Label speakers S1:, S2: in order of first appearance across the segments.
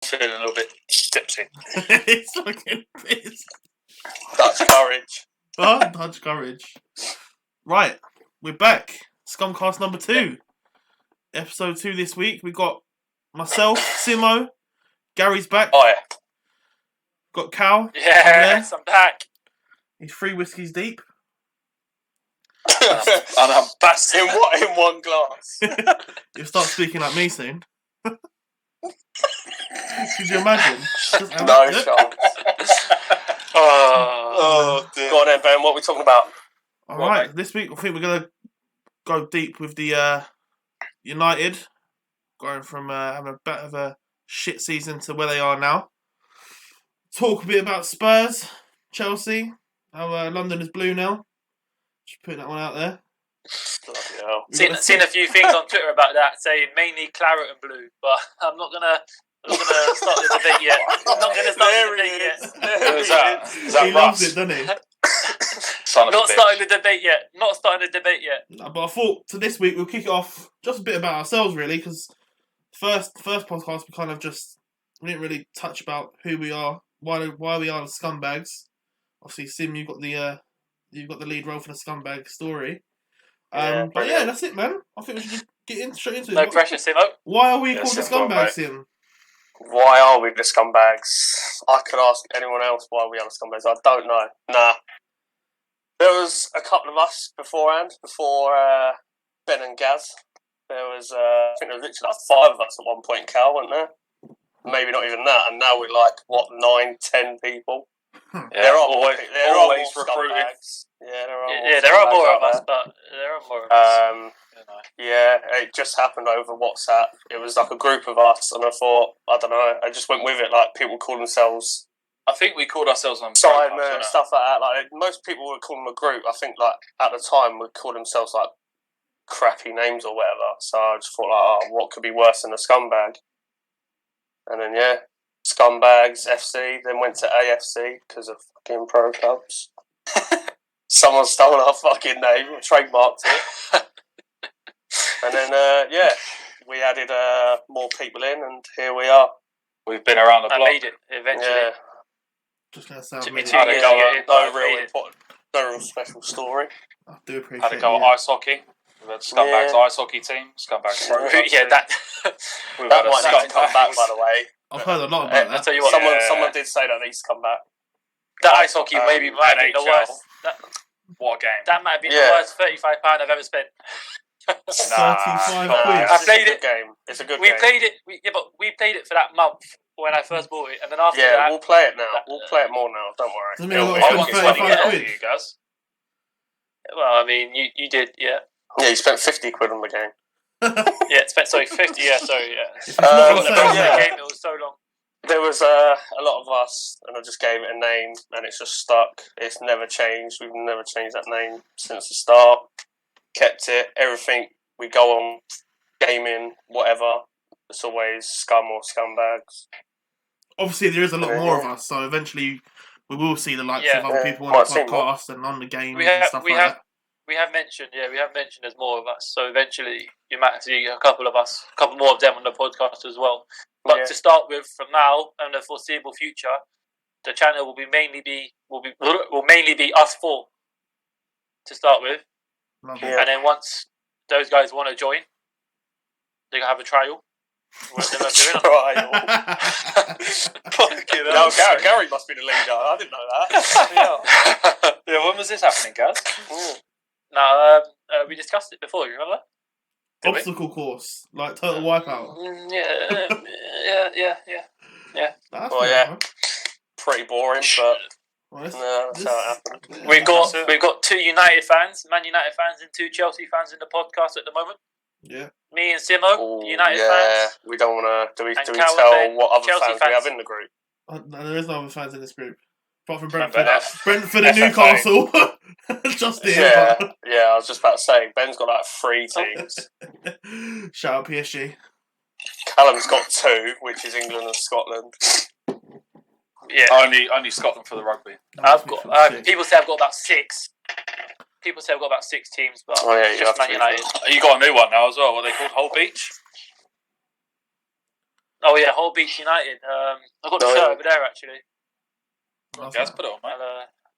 S1: feeling a little bit tipsy.
S2: He's fucking pissed.
S3: Dutch courage.
S2: Oh, Dutch courage. Right, we're back. Scumcast number 2. Episode 2 this week. We got myself, Simo. Gary's back.
S3: Oh, yeah.
S2: Got Cal.
S4: Yes, I'm back.
S2: He's 3 whiskies deep.
S1: And I'm back.
S3: In one glass.
S2: You'll start speaking like me soon. Could you imagine?
S3: No chance. Oh, dear. Go on then, Ben. What are we talking about?
S2: Alright, this week I think we're going to go deep with the United. Going from having a bit of a shit season to where they are now. Talk a bit about Spurs, Chelsea, how London is blue now. Just putting that one out there.
S4: Seen a few things on Twitter about that, saying mainly claret and blue, but I'm not gonna start the debate yet. I'm not gonna start the debate yet.
S1: Is that
S2: He
S1: Russ?
S2: loves it, doesn't he?
S4: Not starting the debate yet. Not starting the debate yet.
S2: No, but I thought to this week we'll kick it off just a bit about ourselves, really, because first podcast we kind of we didn't really touch about who we are, why we are the scumbags. Obviously, Sim, you've got the lead role for the scumbag story. But yeah, that's it, man. I think we should just get straight into it.
S4: No pressure, Simo.
S2: Why are we called the scumbags, Sim?
S3: Why are we the scumbags? I could ask anyone else why we are the scumbags. I don't know. Nah. There was a couple of us beforehand, before Ben and Gaz. There was, I think there was literally like 5 of us at one point, Cal, weren't there? Maybe not even that. And now we're like, 9-10 people.
S1: Yeah,
S3: There are
S1: always
S3: more
S1: recruiting.
S3: scumbags. Yeah,
S4: There are more of us, but there are more of us.
S3: Yeah, it just happened over WhatsApp. It was like a group of us, and I thought, I don't know, I just went with it. Like, people call themselves
S1: I think we called ourselves on
S3: Simon and stuff like that. Like, most people would call them a group. I think, like, at the time, would call themselves like crappy names or whatever. So I just thought, like, oh, what could be worse than a scumbag? And then Scumbags FC, then went to AFC because of fucking pro clubs. Someone stole our fucking name, trademarked it. And then, we added more people in, and here we are.
S1: We've been around the block.
S4: I made it eventually.
S3: Yeah.
S2: Just going to sound
S4: Took me
S2: really-
S4: 2 years to get it.
S3: No real important, no real special story.
S2: I do appreciate
S1: Had a go at ice hockey. We've had Scumbags ice hockey team, Scumbags pro clubs
S4: Yeah,
S1: team.
S4: that
S1: We've
S3: That
S1: had a
S3: might need to come back,
S1: Scumbags.
S3: by the way.
S2: I've heard a lot about
S4: I'll
S2: that.
S4: tell you what.
S3: Someone did say that needs to come back.
S4: That ice hockey maybe might have been the
S1: NHL.
S4: worst.
S1: What a game.
S4: That might have been
S3: Yeah.
S4: the worst £35 I've ever spent.
S2: 35
S1: Nah.
S2: quid.
S4: I
S3: It's
S4: played
S3: a good
S4: it.
S3: game. It's a good
S4: We
S3: game.
S4: played it. But we played it for that month when I first bought it, and then after
S3: Yeah,
S4: that,
S3: we'll play it now. We'll play it more now. Don't worry.
S2: Doesn't mean I've
S1: I
S2: got
S1: want
S2: to
S1: to
S2: spend
S1: 20
S2: 35
S1: for
S2: quid.
S1: you guys.
S4: well, I mean, you did, yeah,
S3: Yeah, you spent 50 quid on the game.
S4: yeah. Spent 50, yeah, sorry, yeah.
S2: If it's not
S4: I
S2: on
S4: forgot the
S2: sale,
S4: price of
S3: yeah.
S4: the game. It was so long.
S3: There was a lot of us, and I just gave it a name, and it's just stuck. It's never changed. We've never changed that name since the start. Kept it. Everything we go on, gaming, whatever, it's always Scum or Scumbags.
S2: Obviously, there is a lot more of us, so eventually we will see the likes of other people on
S3: Might
S2: the
S3: see more.
S2: podcast and on the games
S4: We
S2: and
S4: have,
S2: stuff
S4: we
S2: like
S4: have,
S2: that.
S4: we have mentioned there's more of us. So eventually, you might see a couple of us, a couple more of them on the podcast as well. But
S3: Yeah.
S4: to start with, from now and the foreseeable future, the channel will mainly be us 4 to start with,
S2: Lovely.
S3: Yeah.
S4: and then once those guys want to join, they're gonna have a trial.
S3: Fucking hell. Gary must be the leader. I didn't know that.
S1: Yeah, when was this happening, guys?
S4: Now, we discussed it before. You remember?
S2: Obstacle course, like Total Wipeout.
S4: Yeah.
S2: That's
S3: Well,
S2: fair,
S3: yeah.
S2: man.
S3: Pretty boring, but
S2: Well, this-
S3: that's how it happened.
S2: yeah,
S4: We've got 2 United fans, Man United fans, and 2 Chelsea fans in the podcast at the moment.
S2: Yeah.
S4: Me and Simo,
S3: Ooh,
S4: United
S3: yeah,
S4: fans.
S3: we don't want to. Do we
S4: And
S3: tell
S4: Calvin,
S3: what other
S4: Chelsea
S3: fans we
S4: fans.
S3: have in the group?
S2: No, there is no other fans in this group. Apart from
S1: And
S2: Brentford. Brentford and
S1: FFA.
S2: Newcastle. Just here.
S3: Yeah, I was just about to say, Ben's got like 3 teams.
S2: Shout out PSG.
S3: Callum's got 2, which is England and Scotland.
S4: Yeah,
S1: Only Scotland for the rugby.
S4: I've got. People say I've got about 6. People say I've got about 6 teams, but
S3: Oh, yeah, you
S4: just
S3: have
S4: Man
S3: to.
S4: United.
S1: You got a new one now as well. What are they called? Whole Beach?
S4: Oh yeah, Hull Beach United. I've got the shirt over there actually.
S1: Yes, put it on, mate.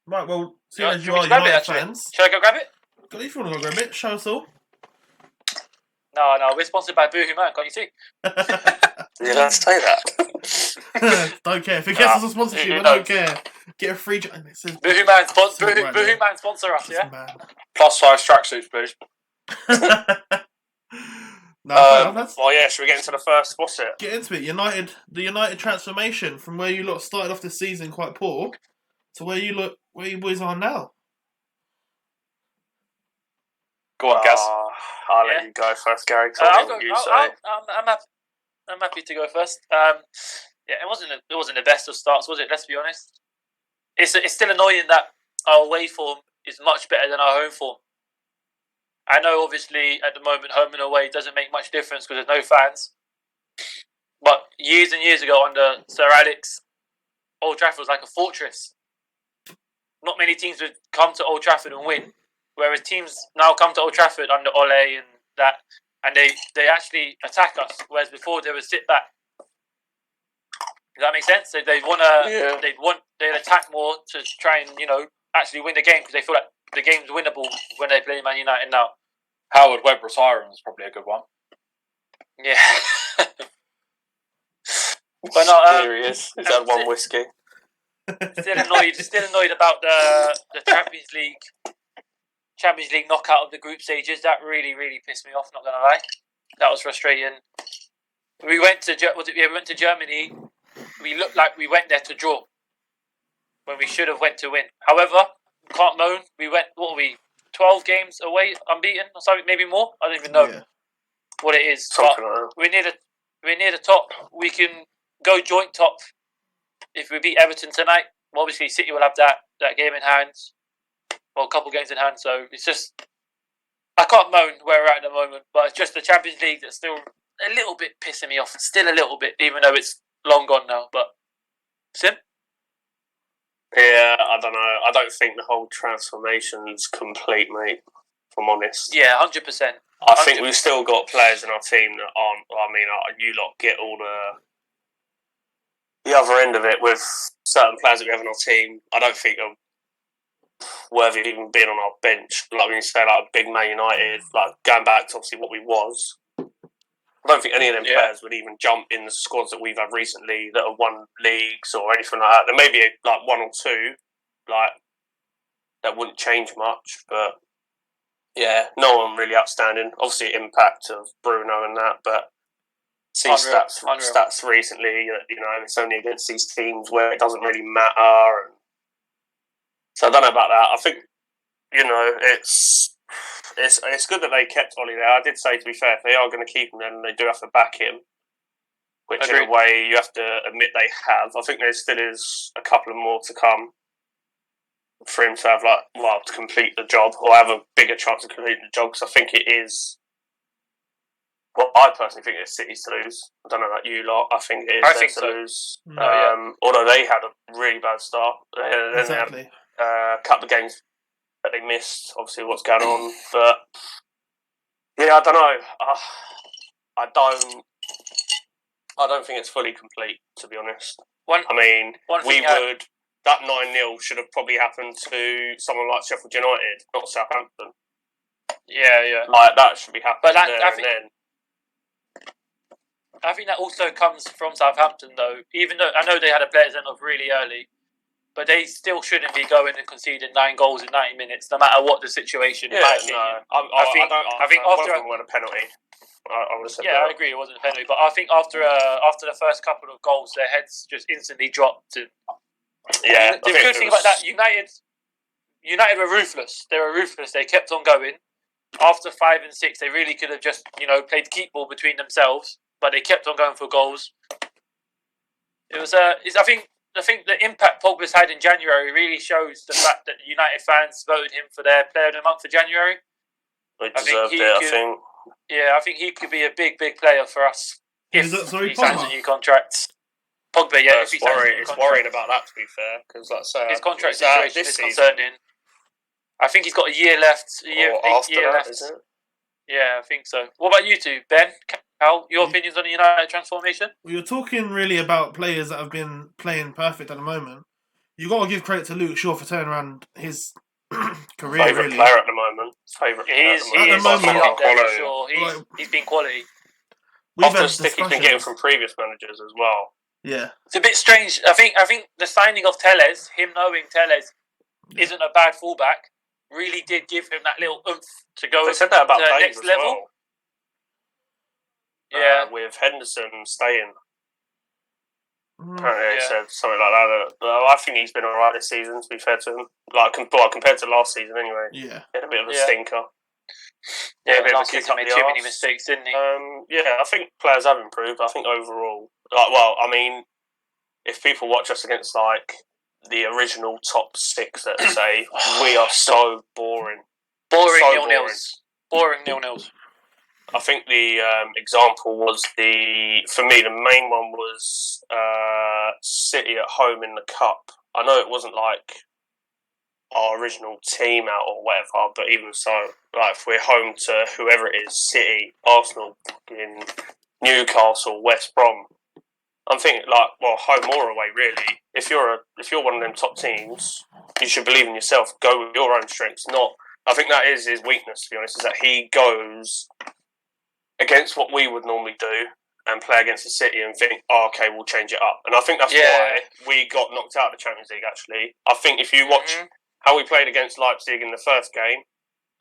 S2: Right, well, seeing as you
S4: want
S2: are
S4: me to grab it,
S2: United
S4: actually?
S2: fans,
S4: Should I go grab it?
S2: if you want to go grab it, show us all.
S4: No, we're sponsored by Boohoo Man. Can't you see?
S3: You don't say that.
S2: Don't care. If it gets us a sponsorship, I don't care. Get a free... It says
S4: Boohoo Man
S2: right
S4: Man sponsor us, yeah?
S2: Man.
S1: +size tracksuits, please.
S3: Well, yeah, should we get into the first? What's it?
S2: Get into it. The United transformation from where you lot started off the season quite poor to where you boys are now.
S1: Go on, Gaz.
S3: I'll let you go first, Gary.
S4: I'm happy to go first. It wasn't the best of starts, was it? Let's be honest. It's still annoying that our away form is much better than our home form. I know, obviously, at the moment, home and away doesn't make much difference because there's no fans. But years and years ago, under Sir Alex, Old Trafford was like a fortress. Not many teams would come to Old Trafford and win, whereas teams now come to Old Trafford under Ole and that, and they actually attack us, whereas before they would sit back. Does that make sense? They'd attack more to try and actually win the game because they feel like the game's winnable when they play Man United now.
S1: Howard Webb retiring was probably a good one.
S4: Yeah. But no,
S3: Serious. He's had one whiskey.
S4: Still annoyed about the Champions League knockout of the group stages. That really, really pissed me off. Not gonna lie, that was frustrating. We went to Germany. We looked like we went there to draw when we should have went to win. However, can't moan. We went. What were we? 12 games away, unbeaten, or something, maybe more. I don't even know what it is.
S3: Something
S4: but
S3: like that.
S4: we're near the top. We can go joint top if we beat Everton tonight. Well, obviously, City will have that game in hand, or a couple games in hand. So it's just, I can't moan where we're at the moment, but it's just the Champions League that's still a little bit pissing me off. Still a little bit, even though it's long gone now. But Sim?
S3: Yeah, I don't know. I don't think the whole transformation's complete, mate, if I'm honest.
S4: Yeah, 100%.
S3: I think we've still got players in our team that aren't... I mean, you lot get all the other end of it with certain players that we have in our team. I don't think they're worthy of even being on our bench. Like when you say, like, big Man United, like going back to obviously what we was, I don't think any of them players would even jump in the squads that we've had recently that have won leagues or anything like that. There may be like one or two, like that wouldn't change much, but yeah, no one really outstanding. Obviously, impact of Bruno and that, but see stats recently. It's only against these teams where it doesn't really matter. And so I don't know about that. I think it's good that they kept Ollie there. I did say, to be fair, if they are going to keep him, then they do have to back him, which in a way you have to admit they have. I think there still is a couple of more to come for him to have to complete the job or have a bigger chance of completing the job, because I think it is. Well, I personally think it's City's to lose. I don't know about you lot. I think it is to lose. Although they had a really bad start.
S2: Exactly.
S3: They had a couple of games that they missed, obviously, what's going on. But yeah, I don't know. I don't think it's fully complete, to be honest. That 9-0 should have probably happened to someone like Sheffield United, not Southampton.
S4: Yeah.
S3: Like that should be happening then.
S4: I think that also comes from Southampton, though. Even though I know they had a players end off really early, but they still shouldn't be going and conceding 9 goals in 90 minutes, no matter what the situation.
S3: Yeah, I think after one won a penalty. I would have said that.
S4: I agree, it wasn't a penalty, but I think after the first couple of goals, their heads just instantly dropped. The good thing about that, United were ruthless. They were ruthless. They kept on going. After 5 and 6, they really could have just played keep ball between themselves, but they kept on going for goals. It was I think the impact Pogba's had in January really shows the fact that United fans voted him for their player of the month for January.
S3: They deserved it, I think.
S4: Yeah, I think he could be a big player for us if he signs a new contract. Pogba, yeah.
S3: It's worried about that, to be fair, because like I say,
S4: his contract situation is concerning. I think he's got a year left.
S3: Is it?
S4: Yeah, I think so. What about you two, Ben? Al, your opinions on the United transformation?
S2: Well, you're talking really about players that have been playing perfect at the moment. You got to give credit to Luke Shaw for turning around his career.
S3: Favourite
S2: Really,
S3: player at the moment. Favourite.
S4: He is
S2: moment,
S4: up there for
S3: quality.
S4: sure. He's been quality.
S2: we've
S3: After
S2: had
S3: the stick he's been
S2: discussions.
S3: getting from previous managers as well.
S2: Yeah,
S4: It's a bit strange. I think the signing of Telles, him knowing Telles isn't a bad fullback, really did give him that little oomph to go
S3: They said that about
S4: to the
S3: Dave
S4: next
S3: as
S4: level.
S3: well.
S4: Yeah.
S3: With Henderson staying.
S2: Mm.
S3: Apparently they
S4: Yeah.
S3: said something like that. But I think he's been alright this season, to be fair to him. Like, compared to last season anyway.
S2: yeah.
S3: He had a bit of a
S4: Yeah.
S3: stinker.
S4: Yeah,
S3: a bit of a
S4: last
S3: kick
S4: season
S3: up
S4: made
S3: the
S4: too many
S3: arse.
S4: mistakes, didn't he?
S3: Yeah, I think players have improved. I think overall, if people watch us against like the original top six, let's say, we are so boring.
S4: Boring
S3: So
S4: nil-nils. Boring nil-nils.
S3: I think the example was for me, the main one was City at home in the Cup. I know it wasn't like our original team out or whatever, but even so, like if we're home to whoever it is, City, Arsenal, fucking Newcastle, West Brom, I'm thinking like, well, home or away, really. If you're one of them top teams, you should believe in yourself. Go with your own strengths. Not. I think that is his weakness. To be honest, is that he goes against what we would normally do and play against the City and think, oh, okay, we'll change it up. And I think that's why we got knocked out of the Champions League. Actually, I think if you watch how we played against Leipzig in the first game,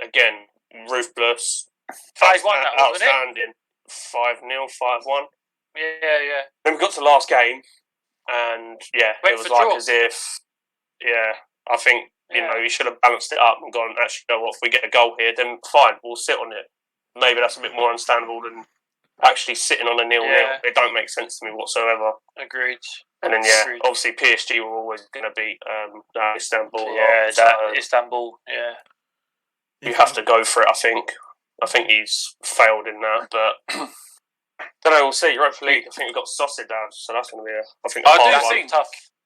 S3: again, ruthless,
S4: 5-1, that wasn't it?
S3: outstanding, 5-0, 5-1.
S4: Yeah.
S3: Then we got to the last game, and it was like
S4: draw.
S3: as if, I think you know you should have balanced it up and gone. Actually, you know what? If we get a goal here, then fine, we'll sit on it. Maybe that's a bit more understandable than actually sitting on a 0-0. It don't make sense to me whatsoever.
S4: Agreed.
S3: And then obviously PSG were always going to beat Istanbul.
S4: Istanbul. Yeah.
S3: You have to go for it. I think he's failed in that, but. Don't know. We'll see. Europa League. I think we've got Sausage down, so that's going to be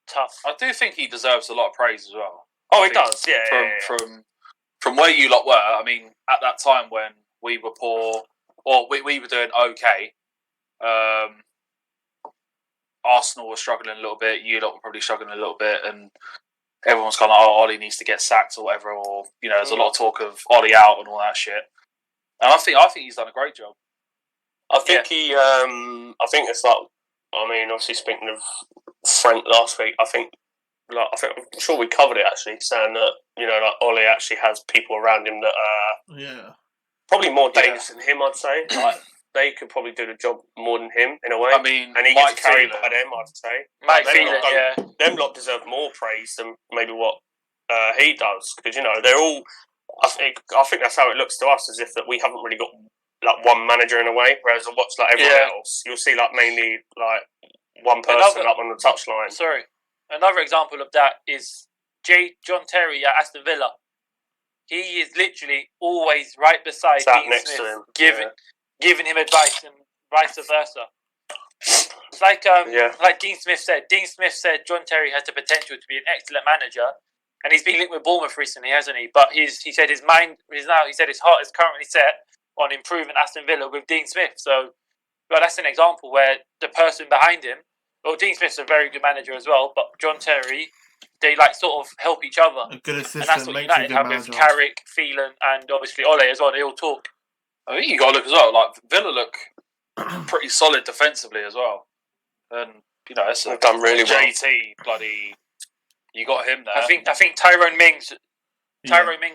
S4: Tough.
S1: I do think he deserves a lot of praise as well.
S3: Oh, he does. Yeah.
S1: From where you lot were. I mean, at that time when we were poor, or we were doing okay. Arsenal were struggling a little bit. You lot were probably struggling a little bit, and everyone's kind of like, Ollie needs to get sacked or whatever. Or there's a lot of talk of Ollie out and all that shit. And I think he's done a great job.
S3: I think I think it's like. I mean, obviously speaking of Frank last week, I'm sure we covered it actually, saying that like Ollie actually has people around him that are probably more dangerous than him. I'd say like they could probably do the job more than him in a way.
S1: I mean,
S3: and he gets carried by them. I'd say
S4: Mike Phelan,
S3: them lot deserve more praise than maybe what he does because they're all. I think that's how it looks to us, as if that we haven't really got like one manager in a way, whereas I watch like everyone else, you'll see like mainly like one person up on the touchline.
S4: Sorry, another example of that is John Terry at Aston Villa. He is literally always right beside Dean
S3: next
S4: Smith,
S3: to him,
S4: giving him advice and vice versa. It's like Dean Smith said. Dean Smith said John Terry has the potential to be an excellent manager, and he's been linked with Bournemouth recently, hasn't he? But he said his heart is currently set on improving Aston Villa with Dean Smith. So, that's an example where the person behind him, well, Dean Smith's a very good manager as well, but John Terry, they like sort of help each other.
S2: A good assistant,
S4: and that's what United have with Carrick, Phelan, and obviously Ole as well. They all talk.
S1: I think you got to look as well. Like Villa look pretty solid defensively as well, and it's
S3: done really well.
S1: JT, bloody, you got him there.
S4: I think Tyrone Mings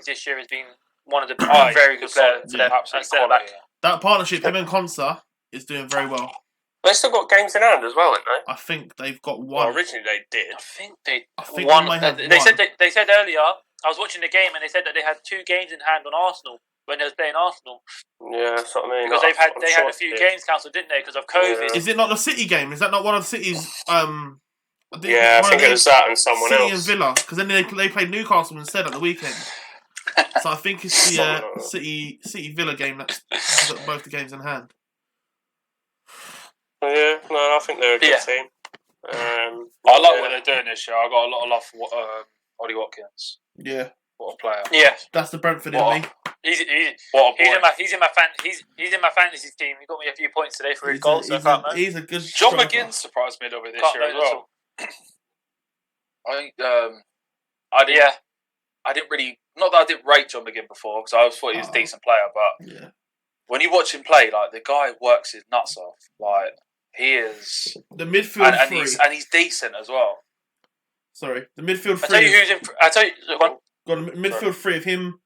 S4: this year has been one of the very good players.
S2: That partnership, him and Konsa, is doing very well.
S3: They still got games in hand as well, haven't they?
S2: I think they've got one.
S3: Well, originally they did.
S4: I think they
S2: won. They
S4: said earlier. I was watching the game and they said that they had 2 games in hand on Arsenal when they was playing Arsenal.
S3: Yeah, that's what I mean.
S4: Because they had a few games cancelled, didn't they? Because of COVID.
S2: Yeah. Is it not the City game? Is that not one of City's?
S3: I think it was that and someone
S2: City
S3: else.
S2: City and Villa, because then they played Newcastle instead at the weekend. So I think it's the City Villa game that's got both the games in hand.
S3: Yeah, no, I think they're a good team.
S1: I like what they're doing this year. I got a lot of love for Ollie Watkins.
S2: Yeah.
S1: What a player.
S4: Yeah.
S2: That's the Brentford in me.
S4: He's
S1: What a boy.
S4: he's in my fantasy team. He got me a few points today for his goals.
S2: He's a good
S1: John
S2: striker.
S1: McGinn surprised me a little bit this
S4: Can't
S1: year as
S4: moan at
S1: well.
S4: all.
S1: I think I didn't really, not that I didn't rate John McGinn before because I always thought he was a decent player, but when you watch him play, like the guy works his nuts off. Like he is
S2: the midfield
S1: and
S2: three.
S1: he's decent as well.
S2: Sorry, the midfield
S4: I tell you
S2: three.
S4: who's in. I tell you.
S2: Got a midfield three of him,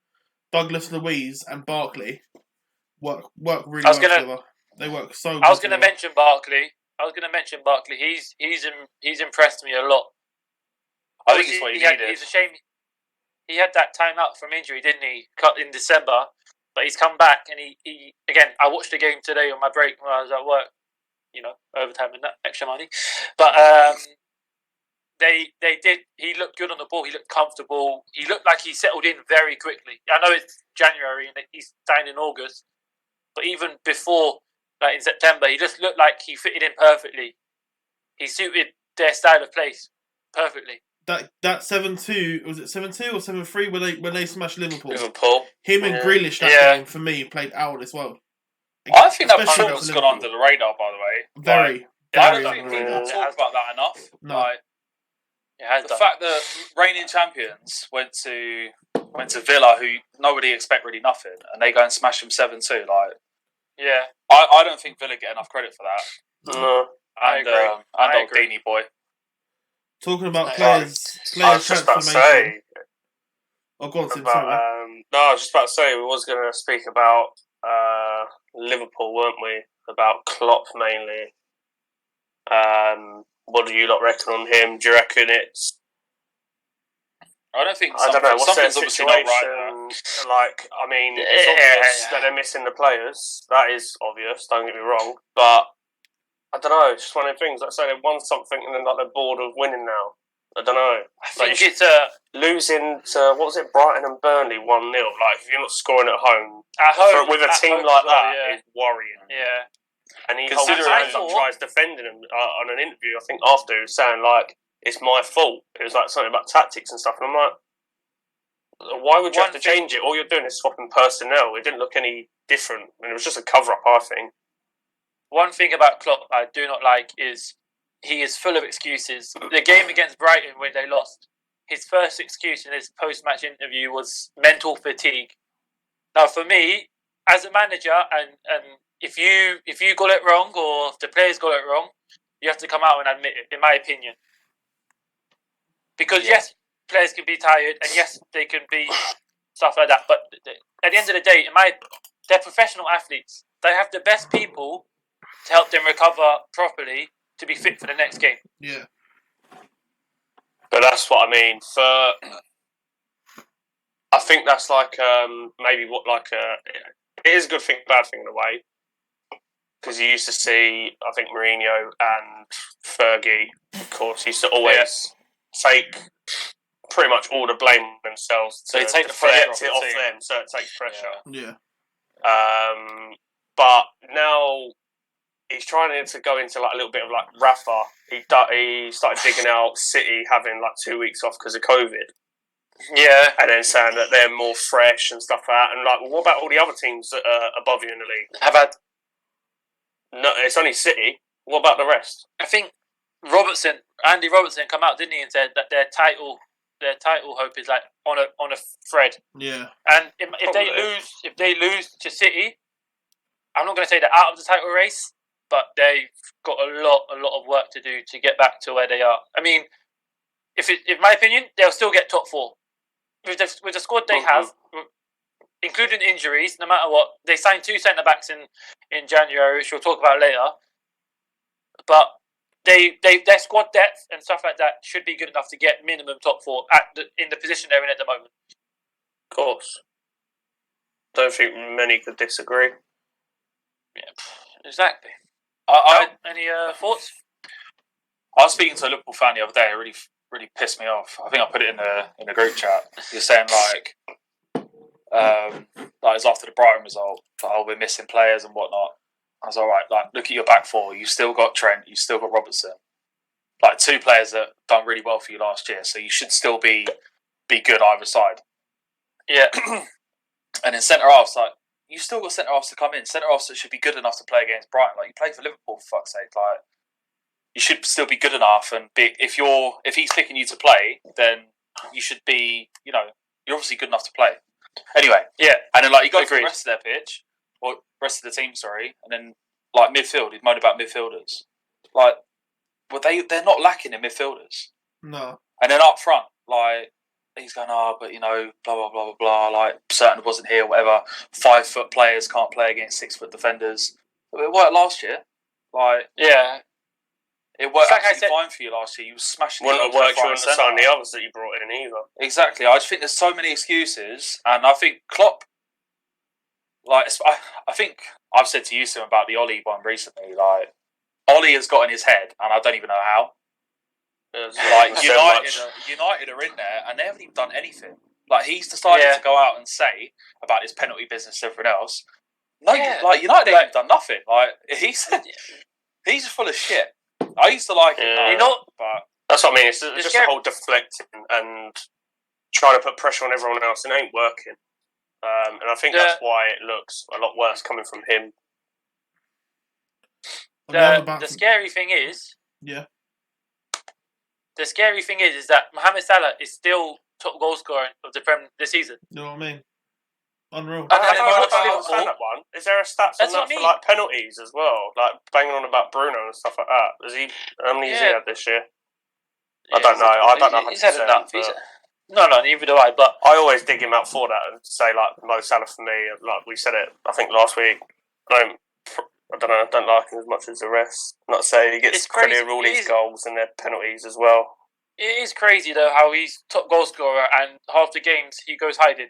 S2: Douglas Luiz, and Barkley. Work really well together. They work so.
S4: I was going to mention Barkley. He's impressed me a lot.
S1: I think it's what he needed.
S4: It's a shame. He had that time out from injury, didn't he? Cut in December, but he's come back and he again. I watched the game today on my break when I was at work. You know, overtime and that extra money, but they did. He looked good on the ball. He looked comfortable. He looked like he settled in very quickly. I know it's January and he's signed in August, but even before, like in September, he just looked like he fitted in perfectly. He suited their style of play perfectly.
S2: That 7-2, was it 7-2 or 7-3 when they smashed Liverpool? Him and
S3: Yeah.
S2: Grealish that game for me played out as well.
S1: I think that
S2: Especially
S1: performance has
S2: against
S1: gone under the radar, by the way.
S2: Very.
S1: I
S2: very
S1: don't think
S2: underrated.
S1: people talk about that enough.
S2: No.
S1: Like,
S4: It has
S1: the
S4: done.
S1: fact that reigning champions went to Villa, who nobody expect really nothing, and they go and smash them 7-2. Like,
S4: Yeah,
S1: I don't think Villa get enough credit for that.
S3: No.
S4: I
S1: And
S4: agree.
S1: and
S4: I
S1: old
S4: agree.
S1: Dini boy.
S2: Talking about
S3: I
S2: players
S3: was just about to
S2: transformation.
S3: say
S2: Oh, go on, Sim,
S3: about,
S2: sorry.
S3: no, I was just about to say we was going to speak about Liverpool, weren't we? About Klopp mainly. What do you lot reckon on him? Do you reckon it's?
S1: I don't think
S3: I don't know. What's their
S1: something's obviously not right there.
S3: situation? Like, I mean, it's obvious that they're missing the players. That is obvious. Don't get me wrong, but I don't know. It's just one of the things. Like, say they won something and then like they're bored of winning now. I don't know.
S4: I think it's a
S3: Losing to what was it, Brighton and Burnley 1-0. Like if you're not scoring at home, with a team like that, is worrying.
S4: Yeah.
S3: And he
S1: Considering-
S3: tries defending him on an interview. I think after he was saying like it's my fault. It was like something about tactics and stuff. And I'm like, why would you have to change it? All you're doing is swapping personnel. It didn't look any different. I mean, it was just a cover up. I think.
S4: One thing about Klopp I do not like is he is full of excuses. The game against Brighton where they lost, his first excuse in his post-match interview was mental fatigue. Now, for me, as a manager, and if you got it wrong or if the players got it wrong, you have to come out and admit it, in my opinion. Because yes, players can be tired, and yes, they can be stuff like that. But at the end of the day, they're professional athletes. They have the best people to help them recover properly to be fit for the next game.
S2: Yeah.
S3: But that's what I mean. I think that's like maybe what it is a good thing, bad thing in a way. Because you used to see, I think Mourinho and Fergie, of course, used to always take pretty much all the blame themselves to
S1: They take the pressure
S3: deflect
S1: off
S3: it
S1: the
S3: off
S1: team.
S3: them, so it takes pressure.
S2: Yeah.
S3: But now he's trying to go into like a little bit of like Rafa. He started digging out City having like 2 weeks off because of COVID.
S4: Yeah.
S3: And then saying that they're more fresh and stuff like that. And like, well, what about all the other teams that are above you in the league?
S4: Have had.
S3: No, it's only City. What about the rest?
S4: I think Andy Robertson, come out, didn't he, and said that their title hope is like on a thread.
S2: Yeah.
S4: And if they lose to City, I'm not going to say they're out of the title race, but they've got a lot of work to do to get back to where they are. I mean, in my opinion, they'll still get top four with the squad they have, including injuries. No matter what, they signed 2 centre backs in January, which we'll talk about later. But their squad depth and stuff like that should be good enough to get minimum top four in the position they're in at the moment.
S3: Of course. Don't think many could disagree.
S4: Yeah, exactly. Any thoughts?
S1: I was speaking to a Liverpool fan the other day. It really pissed me off. I think I put it in the group chat. You're saying like it's after the Brighton result. Like, we're missing players and whatnot. I was all right. Like, look at your back four. You still got Trent. You still got Robertson. Like 2 players that done really well for you last year. So you should still be good either side.
S4: Yeah.
S1: And then centre halves, like you still got centre halves to come in. Centre halves that should be good enough to play against Brighton. Like you play for Liverpool, for fuck's sake. Like you should still be good enough. And if he's picking you to play, then you should be. You know, you're obviously good enough to play. Anyway,
S4: Yeah.
S1: and then like you go for the rest of their pitch, or rest of the team, sorry, and then like midfield, he'd moan about midfielders. Like, but they're not lacking in midfielders.
S2: No.
S1: And then up front, like he's going, but you know, blah blah blah blah blah. Like certain wasn't here, whatever. 5 foot players can't play against 6 foot defenders. It worked last year. Like,
S4: Yeah.
S1: it worked
S4: Like I
S1: absolutely
S4: said-
S1: fine for you last year. You were smashing.
S3: Wouldn't have
S1: the
S3: worked. You
S1: front
S3: wouldn't have
S1: centre.
S3: signed the others that you brought in either.
S1: Exactly. I just think there's so many excuses, and I think Klopp. Like, I think I've said to you some about the Ollie one recently. Like, Ollie has got in his head, and I don't even know how. Like
S3: So
S1: United are in there, and they haven't even done anything. Like he's decided
S4: Yeah.
S1: to go out and say about his penalty business and everything else. No,
S4: Yeah.
S1: like United haven't done nothing. Like he's full of shit. I used to like him,
S3: Yeah.
S4: You know-
S1: but
S3: That's what I mean. It's just
S4: scary-
S3: the whole deflecting and trying to put pressure on everyone else. It ain't working. And I think that's why it looks a lot worse coming from him.
S2: On the other
S4: The
S2: back,
S4: scary thing is,
S2: yeah.
S4: the scary thing is that Mohamed Salah is still top goal scorer of the Premier this season.
S2: You know what I mean? Unreal.
S3: I
S4: And
S3: don't
S4: then watch
S3: understand
S4: Liverpool.
S3: that one. Is there a stats
S4: That's
S3: on
S4: what
S3: that
S4: I
S3: for
S4: mean.
S3: like penalties as well? Like banging on about Bruno and stuff like that. How many has he
S4: Yeah.
S3: had this year? I don't know. I don't know.
S4: He's had
S3: 100%,
S4: enough.
S3: but
S4: No, neither do I. But
S3: I always dig him out for that and say like Mo Salah for me. Like we said it, I think last week. I don't know. I don't like him as much as the rest. Not saying he gets
S4: It's crazy.
S3: credit for all
S4: It
S3: these
S4: is.
S3: goals and their penalties as well.
S4: it is crazy though how he's top goal scorer and half the games he goes hiding.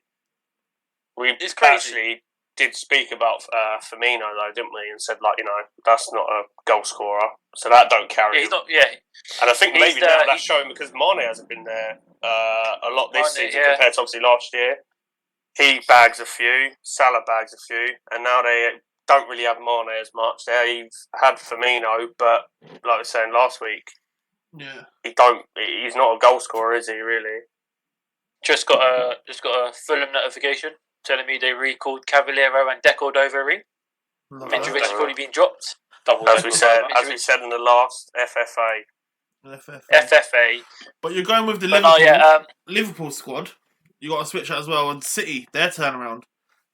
S3: We
S4: It's crazy.
S3: actually did speak about Firmino though, didn't we? And said like that's not a goal scorer, so that don't carry.
S4: Yeah, he's
S3: him.
S4: not. Yeah,
S3: And I think
S4: He's
S3: maybe
S4: the-
S3: now that's
S4: he's-
S3: showing because Mane hasn't been there a lot this
S4: Mane,
S3: season
S4: yeah.
S3: compared to obviously last year. He bags a few, Salah bags a few, and now they don't really have Mane as much. They've had Firmino, but like I was saying last week,
S2: Yeah.
S3: he's not a goal scorer, is he? Really?
S4: just got a Fulham notification telling me they recalled Cavallero and Deco Doveri.
S2: Love
S4: Mitrovic
S2: that.
S4: has already been dropped.
S3: As we said in the last FFA.
S2: FFA.
S4: FFA.
S2: But you're going with the
S4: But
S2: Liverpool,
S4: no, yeah.
S2: Liverpool squad. You got to switch out as well. And City, their turnaround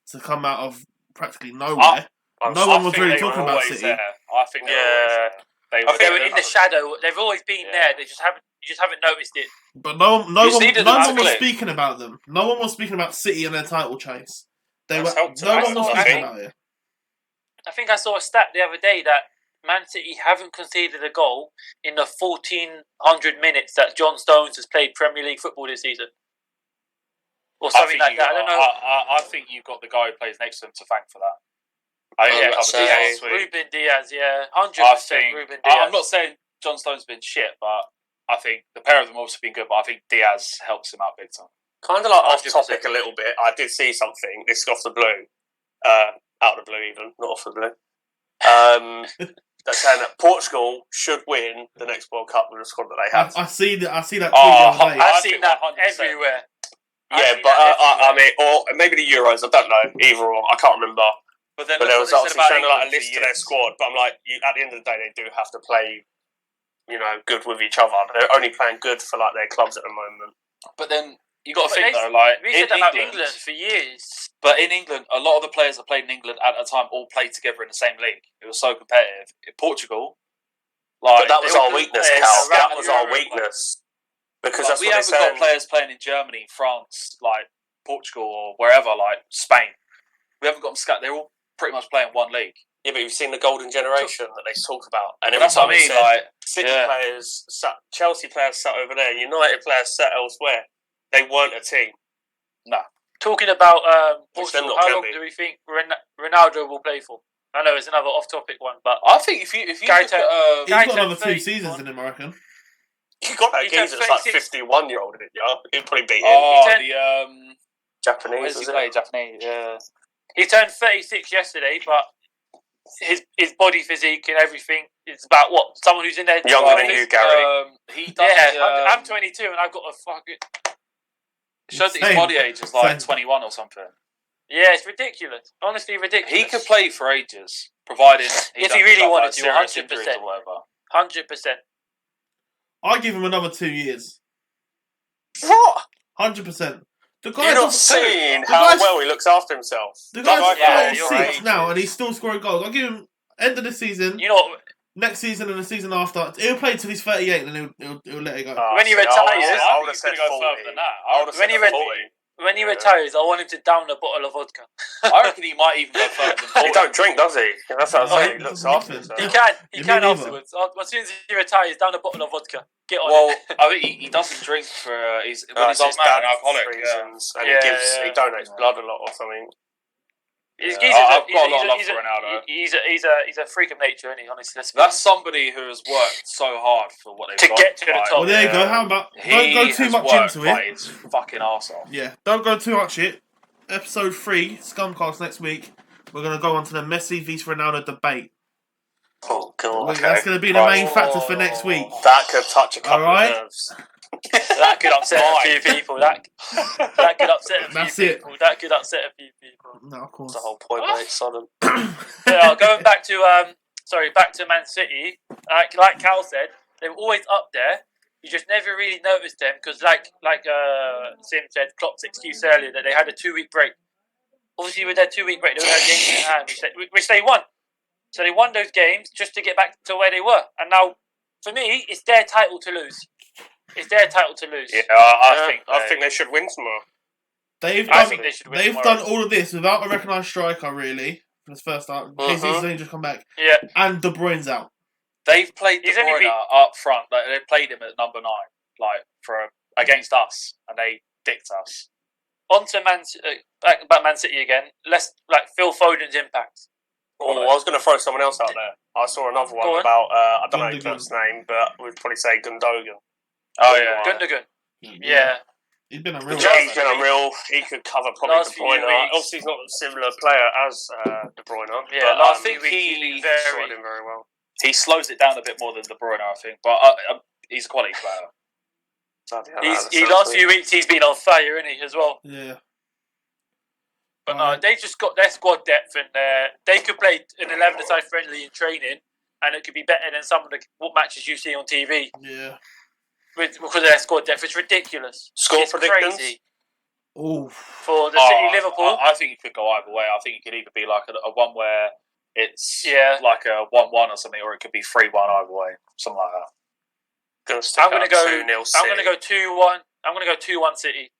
S2: to come out of practically nowhere. No one was really talking about City.
S1: There. I think they were always there.
S3: I
S4: They
S3: think
S4: were in the shadow. They've always been there. You just haven't noticed it.
S2: But no
S1: You
S2: one
S1: needed them to
S2: was
S1: click.
S2: speaking about them. No one was speaking about City and their title chase.
S3: That's helped
S2: No
S3: them.
S2: one was
S4: I
S2: speaking
S4: think-
S2: about it.
S4: I think I saw a stat the other day that Man City haven't conceded a goal in the 1,400 minutes that John Stones has played Premier League football this season. Or something like that. I don't know.
S1: I think you've got the guy who plays next to him to thank for that. I think
S3: Yeah,
S1: that covers it
S3: Diaz.
S1: last week.
S4: Ruben Diaz, yeah. 100%
S1: I think.
S4: Ruben Diaz.
S1: I'm not saying John Stone's been shit, but I think the pair of them have also been good. But I think Diaz helps him out big time.
S3: Kind of like off
S4: 100%.
S3: topic a little bit. I did see something. This is off the blue, out of the blue even, not off the blue. They're saying that Portugal should win the next World Cup with the squad that they have.
S2: I see that. I see that.
S1: Oh,
S2: tweet the other day.
S1: I
S4: I've
S1: think
S4: seen that
S1: 100%.
S4: everywhere.
S3: Yeah, but I mean, or maybe the Euros. I don't know either, or I can't remember.
S1: But then
S3: But there was obviously showing like a list to their
S1: years.
S3: squad. But I'm like, at the end of the day, they do have to play, good with each other. They're only playing good for like their clubs at the moment.
S1: But then you got to
S4: But
S1: think
S4: they-
S1: though, like
S4: We
S1: in
S4: said that about
S1: England,
S4: England for years.
S1: but in England, a lot of the players that played in England at the time all played together in the same league. It was so competitive. In Portugal, like
S3: But that was
S1: they all
S3: our
S1: do
S3: weakness,
S1: players
S3: Cal.
S1: around
S3: That was our
S1: Europe, like-
S3: weakness. Because
S1: Like,
S3: that's
S1: we
S3: what
S1: haven't
S3: they're
S1: got
S3: saying.
S1: players playing in Germany, France, like Portugal or wherever, like Spain. We haven't got them scattered. They're all pretty much playing one league.
S3: Yeah, but you've seen the golden generation that they talk about. And every
S1: That's what
S3: time
S1: I mean.
S3: they said,
S1: Like,
S3: City
S1: yeah.
S3: players sat, Chelsea players sat over there, United players sat elsewhere. They weren't a team.
S4: Talking about
S3: Which them
S4: Portugal,
S3: lot
S4: how
S3: can
S4: long
S3: be.
S4: do we think Ronaldo will play for? I know it's another off-topic one, but
S1: I think if you
S4: Guy
S1: look at
S2: He's
S4: Guy
S2: got
S4: turned
S2: another 2
S4: 30,
S2: seasons
S4: what?
S2: in him, I reckon.
S3: You got that
S4: He turned
S3: geezer that's like
S4: 36.
S3: 51-year-old in it, yeah? He'd probably beat him.
S1: oh
S4: turned-
S1: the
S3: Japanese,
S1: where's he
S3: was it?
S1: play? Japanese, yeah.
S4: he turned 36 yesterday, but his body physique and everything is about what? Someone who's in their
S3: Younger than you, Gary.
S1: He does.
S4: Yeah, I'm 22 and I've got a fucking...
S1: Showed that his
S2: Same.
S1: body age is like
S2: Same.
S1: 21 or something.
S4: Yeah, it's ridiculous. Honestly, ridiculous.
S1: He could play for ages, providing
S4: If he
S1: doesn't
S4: really
S1: have,
S4: wanted
S1: like,
S4: to,
S1: serious
S4: 100%.
S1: injuries or whatever.
S4: 100%.
S2: I give him another 2 years.
S3: What?
S2: 100%. The guy
S3: You're not
S2: doesn't-
S3: seeing
S2: the
S3: how
S2: guy's-
S3: well he looks after himself.
S2: The guy's
S4: Yeah,
S2: 36
S3: you're
S2: now,
S3: right.
S2: and he's still scoring goals. I'll give him end of the season,
S4: You know,
S2: next season, and the season after. He'll play until he's 38, and he'll let it go.
S4: When he
S3: see,
S4: retires-
S3: I would have
S1: he's
S3: said
S1: gonna go
S3: 40.
S1: further than that.
S3: I would have
S4: When
S3: said
S4: he
S3: 40.
S4: when he
S3: Yeah.
S4: retires, I want him to down a bottle of vodka.
S1: I reckon he might even go further than 40.
S3: He don't drink, does he? That's what I'm saying. He
S2: he
S3: looks
S2: doesn't
S3: after
S2: nothing.
S3: himself.
S4: He can. He
S2: Me
S4: can
S2: neither.
S4: afterwards. As soon as he retires, down a bottle of vodka. Get on
S1: Well,
S4: it.
S1: I think he doesn't drink for when he's
S3: His
S1: old man,
S3: dad
S1: an alcoholic. Yeah.
S3: reasons, and
S4: Yeah,
S3: he donates blood a lot or something.
S4: He's
S1: I've got a lot of love
S4: he's
S1: for Ronaldo.
S4: He's a freak of nature, isn't he? Honestly, let's be
S1: That's somebody who has worked so hard for what they've
S4: To
S1: got.
S4: get to the
S1: Like,
S4: top.
S2: Well, there you go.
S3: Yeah.
S2: How about
S1: He
S2: don't go too
S1: has
S2: much
S1: worked
S2: into
S1: like
S2: it?
S1: his fucking arse off.
S2: Yeah, don't go too much it. Episode 3, Scumcast next week. We're gonna go on to the Messi vs Ronaldo debate.
S3: Oh god,
S2: That's gonna be the main factor for next week.
S3: that could touch a couple
S2: Alright.
S3: of nerves.
S4: That could upset a few people. That could upset a few
S2: That's it.
S4: people. That could upset a few people.
S2: No, of course.
S3: That's the whole point, mate. Sodom.
S4: Yeah, going back to back to Man City. Like Cal said, they were always up there. You just never really noticed them because, like Sim said, Klopp's excuse earlier that they had a 2-week break. Obviously, with their 2-week break, they would have games in hand, which they won. So they won those games just to get back to where they were. And now, for me, it's their title to lose. It's their title to lose.
S3: Yeah, I think they should win tomorrow.
S2: They've
S4: I
S2: done,
S4: think they should win
S2: they've
S4: tomorrow.
S2: done all of this without a recognised striker, really, for this first start. Jesus has only just come back.
S4: Yeah.
S2: And De Bruyne's out.
S1: They've played De
S4: He's only
S1: Bruyne
S4: been-
S1: up front. Like, they played him at number 9, like against us, and they dicked us.
S4: On to back Man City again. Let's Phil Foden's impact.
S3: Oh, I was going to throw someone else out there. I saw another
S4: Go
S3: one
S4: on.
S3: about, I don't know
S2: Gundogan.
S3: his first name, but we'd probably say Gundogan.
S1: Oh yeah,
S4: Gundogan. Yeah.
S2: He's been unreal.
S3: Yeah, he's been unreal. He could cover probably
S4: Last
S3: De
S4: few
S3: Bruyne.
S4: weeks.
S3: Obviously, he's not a similar player as De Bruyne.
S4: Yeah,
S3: but
S4: last
S1: I think
S4: few weeks he's
S1: he
S4: been
S3: sorted him very well.
S1: he slows it down a bit more than De Bruyne, I think. But he's a quality player.
S4: Last few weeks he's been on fire, isn't he, as well?
S2: Yeah.
S4: But no, they just got their squad depth, and they could play an 11-a-side friendly in training, and it could be better than some of the matches you see on TV
S2: Yeah.
S4: because of their squad depth. It's ridiculous.
S3: Score
S4: It's
S3: predictions?
S4: crazy
S2: Oh.
S4: for the City Liverpool.
S1: I think it could go either way. I think it could either be like a one where it's
S4: Yeah.
S1: like a 1-1 or something, or it could be 3-1 either way, something like that.
S4: I'm going to go
S3: 2-0
S4: I'm going to go 2-1. I'm going to go 2-1 City.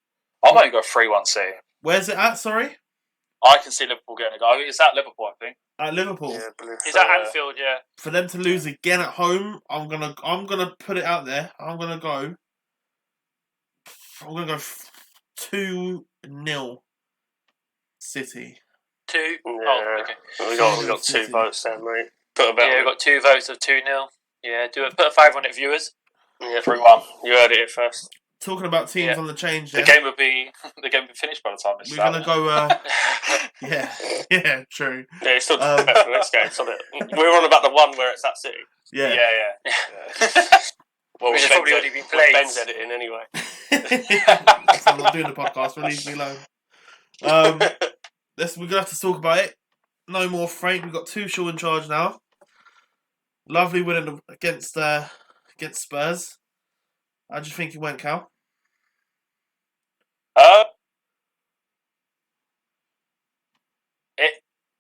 S1: I might go 3-1 City.
S2: Where's it at, sorry?
S1: I can see Liverpool getting a go. It's at Liverpool, I think.
S2: At Liverpool.
S3: Yeah,
S4: Is that Anfield? Yeah.
S2: For them to lose again at home, I'm gonna put it out there. I'm gonna go 2-0 City.
S4: 2.
S3: Yeah.
S4: Oh, okay.
S3: We got 2 votes there, mate. Put a bet
S4: Yeah,
S3: on
S4: we've got 2 votes of 2-0. Yeah, put a 5 on it, viewers.
S3: it.
S1: 3-1.
S3: You heard it here first.
S2: Talking about teams
S4: Yeah.
S2: on the change,
S1: The
S2: then,
S1: game would be finished by the time this
S2: we're
S1: is out.
S2: gonna go. Yeah, true.
S3: Yeah, it's still the next game, isn't it? We're on about the one where it's at City.
S2: Yeah.
S1: Yeah.
S3: Well,
S4: Which has
S3: Ben's
S4: probably already been played.
S3: Ben's editing anyway.
S2: So I'm not doing the podcast. So leave me alone. We're gonna have to talk about it. No more Frank. We've got Tuchel in charge now. Lovely winning against Spurs. How do you think it went, Cal?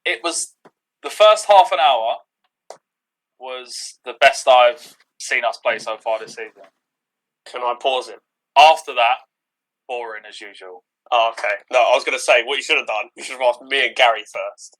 S1: It was the first half an hour was the best I've seen us play so far this season.
S3: Can I pause it?
S1: After that, boring as usual.
S3: Oh, okay. No, I was going to say, what you should have done, you should have asked me and Gary first.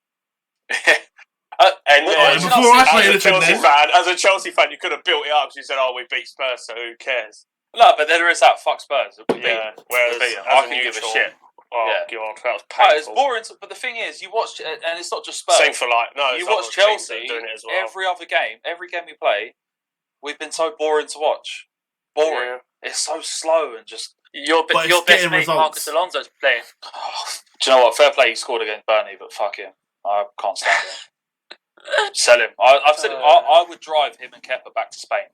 S3: And then,
S2: before I say anything then.
S3: as a Chelsea fan, you could have built it up because you said, "Oh, we beat Spurs, so who cares?"
S1: No, but then there is that fuck Spurs. We beat
S3: Yeah.
S1: them.
S3: Whereas
S1: We beat them.
S3: as
S1: I
S3: a
S1: can give a
S3: neutral-
S1: shit.
S3: Oh
S1: Yeah.
S3: god, that was
S1: No, it's
S3: painful.
S1: boring. But the thing is, you watch, and it's not just Spurs.
S3: Same for
S1: You watch Chelsea
S3: doing it as well.
S1: every other game, every game we play. We've been so boring to watch. Boring.
S3: Yeah.
S1: It's so slow and just.
S4: Your
S2: But it's
S4: best
S2: getting
S4: mate
S2: results.
S4: Marcus Alonso's playing.
S1: Do you know what? Fair play. He scored against Burnley, but fuck him. I can't stand him. Sell him. I've said it. I would drive him and Kepa back to Spain.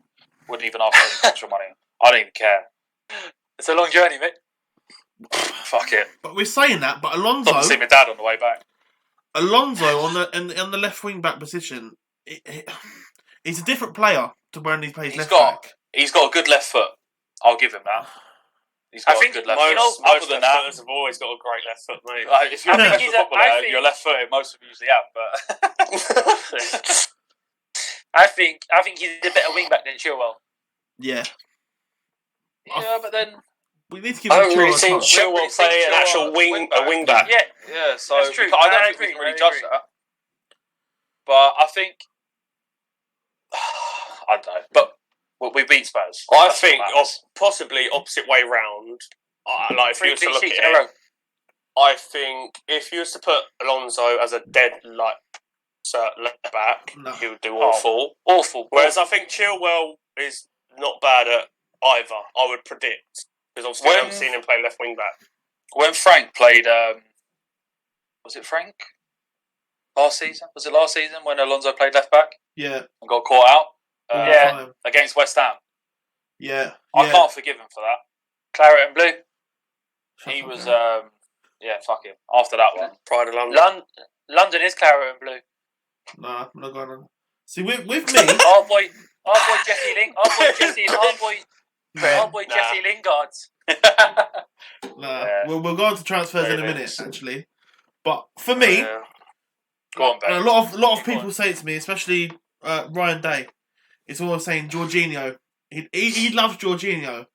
S1: Wouldn't even ask for any extra money. I don't even care.
S4: It's a long journey, mate.
S1: fuck it.
S2: But we're saying that. But
S1: Got to see my dad on the way back.
S2: Alonso on the left wing back position, he's a different player to when he plays left back.
S1: He's got a good left foot. I'll give him that. He's got a good left foot.
S3: Most left footers have always got a great left foot, mate.
S1: If you're a professional footballer, you're left footed. Most of them usually have, but
S4: I think he's a better wing back than Chilwell.
S2: Yeah.
S1: Yeah, but then
S2: we need to give
S3: I haven't really
S2: Chilwell
S3: seen
S2: a chance.
S3: Chilwell play an actual wing back.
S1: Yeah, so
S4: That's true.
S1: I don't
S4: I
S1: think
S4: agree,
S1: we can really
S4: I
S1: judge
S4: agree.
S1: that. But I think I don't know. But we beat Spurs.
S3: I
S1: That's
S3: think
S1: what matters.
S3: possibly opposite way round. Like if you were to look at
S4: in a row.
S3: it, I think if you was to put Alonso as a dead left back,
S2: No.
S3: he would do awful.
S4: Awful.
S3: Whereas I think Chilwell is not bad at either. I would predict because obviously I haven't seen him play left wing back.
S1: When Frank played, was it Frank? Last season? Was it last season when Alonso played left back
S2: Yeah.
S1: and got caught out?
S4: Yeah.
S1: Against West Ham.
S2: Yeah.
S1: I can't forgive him for that.
S4: Claret and blue.
S1: He was, fuck him. After that one.
S3: Pride of London.
S4: London is claret and blue.
S2: Nah, I'm not going on. See, with me,
S4: Our boy Jesse Lingard.
S2: nah,
S1: Yeah.
S2: we'll go on to transfers in a minute, actually. But for me,
S1: Go on, Ben.
S2: and a lot of people say it to me, especially Ryan Day. It's always saying Jorginho. He loves Jorginho.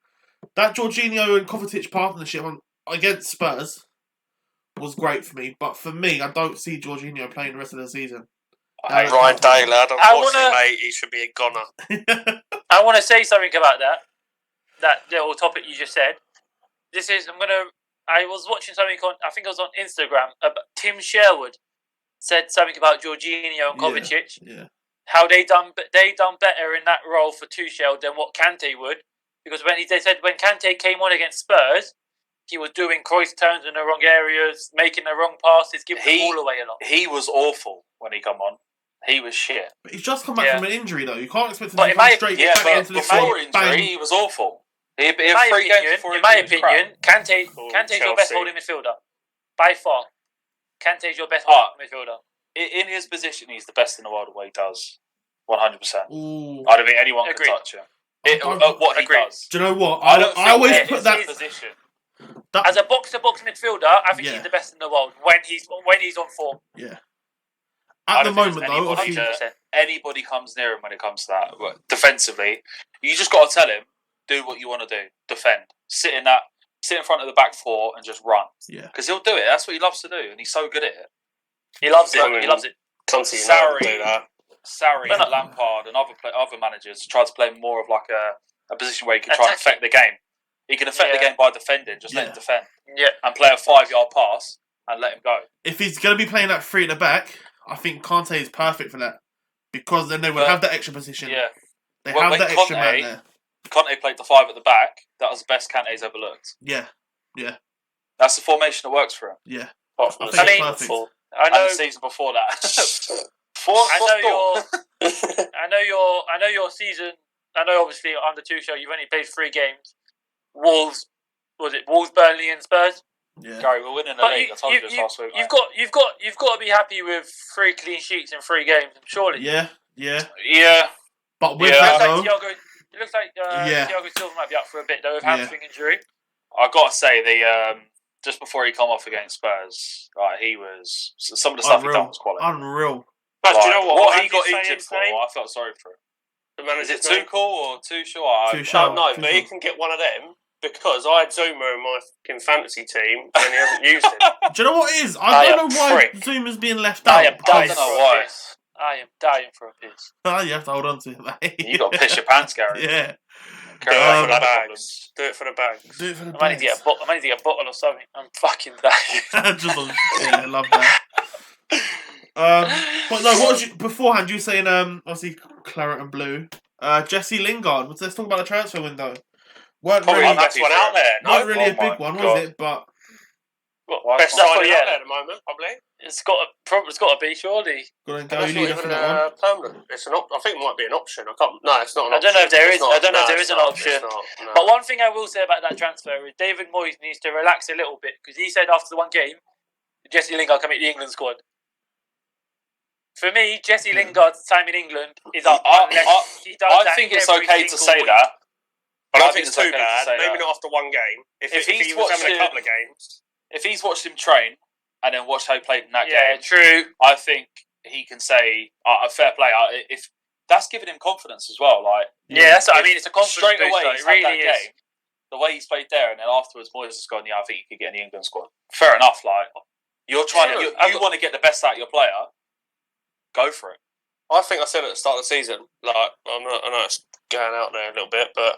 S2: That Jorginho and Kovacic partnership against Spurs was great for me. But for me, I don't see Jorginho playing the rest of the season.
S3: Ryan Day, lad. Unfortunately, mate, he should be a goner.
S4: I want to say something about that little topic you just said. I was watching something on, I think it was on Instagram, about Tim Sherwood said something about Jorginho and Kovacic.
S2: Yeah.
S4: How they done better in that role for Tuchel than what Kante would, because they said when Kante came on against Spurs, he was doing cross turns in the wrong areas, making the wrong passes, giving the ball away a lot.
S1: He was awful when he come on. He was shit.
S2: But he's just come back from an injury, though. You can't expect him
S4: But
S2: to
S4: in
S2: come
S4: my-
S2: straight
S1: Yeah,
S2: back
S1: but
S2: into the
S1: before
S2: squad.
S1: injury,
S2: Bang.
S1: he was awful. In
S4: my opinion, Kante's your best
S3: Chelsea.
S4: holding midfielder. By far. Kante's your best holding midfielder.
S1: In his position, he's the best in the world at what he does. 100%.
S2: Ooh.
S1: I don't think anyone
S4: Agreed.
S1: can touch him.
S2: don't-
S1: What he
S4: Agreed.
S1: does.
S2: Do you know what?
S1: I don't
S2: I always
S1: think
S2: put
S1: his
S2: that.
S1: position.
S4: As a box-to-box midfielder, I think
S2: Yeah.
S4: he's the best in the world when he's on form.
S2: Yeah.
S1: I
S2: At the
S1: don't think
S2: moment,
S1: there's
S2: though,
S1: anybody
S2: obviously,
S1: that- Anybody comes near him when it comes to that. But defensively, you just got to tell him, do what you want to do. Defend. Sit in front of the back four and just run.
S2: yeah.
S1: Because he'll do it. That's what he loves to do, and he's so good at it.
S4: He loves it.
S3: I mean,
S4: He loves it.
S3: Can't see
S1: Sarri.
S3: do that.
S1: Sarri,
S4: But no-
S1: Lampard, and other managers try to play more of like a position where he can try and affect the game. He can affect the
S4: Yeah.
S1: game by defending. Just let
S2: Yeah.
S1: him defend
S4: Yeah.
S1: and play a 5-yard pass and let him go.
S2: If he's going to be playing that three at the back, I think Kante is perfect for that. Because then they would
S1: But-
S2: have that extra position.
S1: Yeah,
S2: They
S1: Well,
S2: have
S1: when
S2: that extra
S1: Conte-
S2: man there.
S1: Conte played the 5 at the back. That was the best Kante's ever looked.
S2: Yeah.
S1: That's the formation that works for him.
S2: Yeah.
S3: Apart from
S2: I
S3: the
S2: think
S3: season
S2: it's
S3: before.
S4: I
S1: And
S4: know.
S1: the season before that.
S4: I know your season. I know obviously under Tuchel you've only played 3 games. Wolves, Burnley, and Spurs.
S2: Yeah.
S1: Gary, we're winning the
S4: But
S1: league. I told you this last week.
S4: you've got to be happy with 3 clean sheets in 3 games. Surely.
S2: Yeah.
S1: Yeah.
S2: But with
S1: Yeah.
S2: that,
S4: It
S2: though,
S4: looks like
S2: Yeah.
S4: Thiago Silva might be up for a bit though with
S2: Yeah.
S4: hamstring injury.
S1: I got to say, just before he come off against Spurs, he was some of the stuff he done was quality.
S2: Unreal.
S3: But do you know what?
S1: he
S3: How
S1: got
S3: do you say
S1: injured
S3: his
S1: for,
S3: name?
S1: I felt sorry for him.
S3: The
S1: Is
S3: manager's
S1: it
S3: name?
S1: Tuchel or Tuchel?
S2: Tuchel.
S3: No, but he can get one of them because I had Zuma in my fucking fantasy team and he hasn't used it.
S2: Do you know what it is? I
S3: I
S2: don't know
S3: am
S2: why
S3: prick.
S2: Zuma's being left
S4: I
S2: out.
S4: am dying
S1: I don't
S4: for
S1: know
S4: a
S1: why.
S4: piss. I am dying for a piss.
S2: You have to hold on to it, mate.
S1: You got to piss your pants, Gary.
S2: Yeah.
S3: Do it
S2: Um,
S3: for the bags. Do it for the bags.
S2: Do it for the
S4: I might need to get a bottle or something. I'm fucking dying.
S2: Just on, yeah, I love that. But no, what was you beforehand? You were saying obviously claret and blue. Jesse Lingard. Let's talk about the transfer window. Weren't
S3: Probably
S2: really,
S3: the best one out there.
S2: not
S3: No?
S2: really a
S1: Oh my
S2: big one,
S1: God.
S2: was it? But
S3: Best signing out there at the moment, probably.
S4: It's got to be surely.
S2: Gonna go
S3: That's not
S2: lead us
S3: even
S2: in that one.
S3: permanent. It's an I think it might be an option. I can't. No, it's not an
S4: I
S3: option.
S4: don't know if there is.
S3: It's not.
S4: I don't know if
S3: No,
S4: there is
S3: it's
S4: an
S3: not.
S4: option.
S3: It's not, no.
S4: But one thing I will say about that transfer is David Moyes needs to relax a little bit because he said after the one game, Jesse Lingard can make the England squad. For me, Jesse Lingard's time in England is up unless he does that.
S1: I think it's
S4: every
S1: okay to
S4: single
S1: say
S4: week.
S1: that.
S3: I don't think it's too
S1: okay to
S3: bad.
S1: say
S3: Maybe
S1: that.
S3: not after one game. If
S1: he's
S3: he was
S1: watched
S3: having a couple of games.
S1: If he's watched him train and then watched how he played in that
S4: Yeah,
S1: game,
S4: true.
S1: I think he can say a fair play. If that's giving him confidence as well, like
S4: Yeah, that's what I mean. It's a confidence
S1: straight
S4: booster.
S1: away.
S4: It really is.
S1: Game, the way he's played there, and then afterwards, Moyes has gone. Yeah, I think you could get in the England squad. Fair enough. Like you're trying to, you want to get the best out of your player. Go for it.
S3: I think I said at the start of the season, like I know it's going out there a little bit, but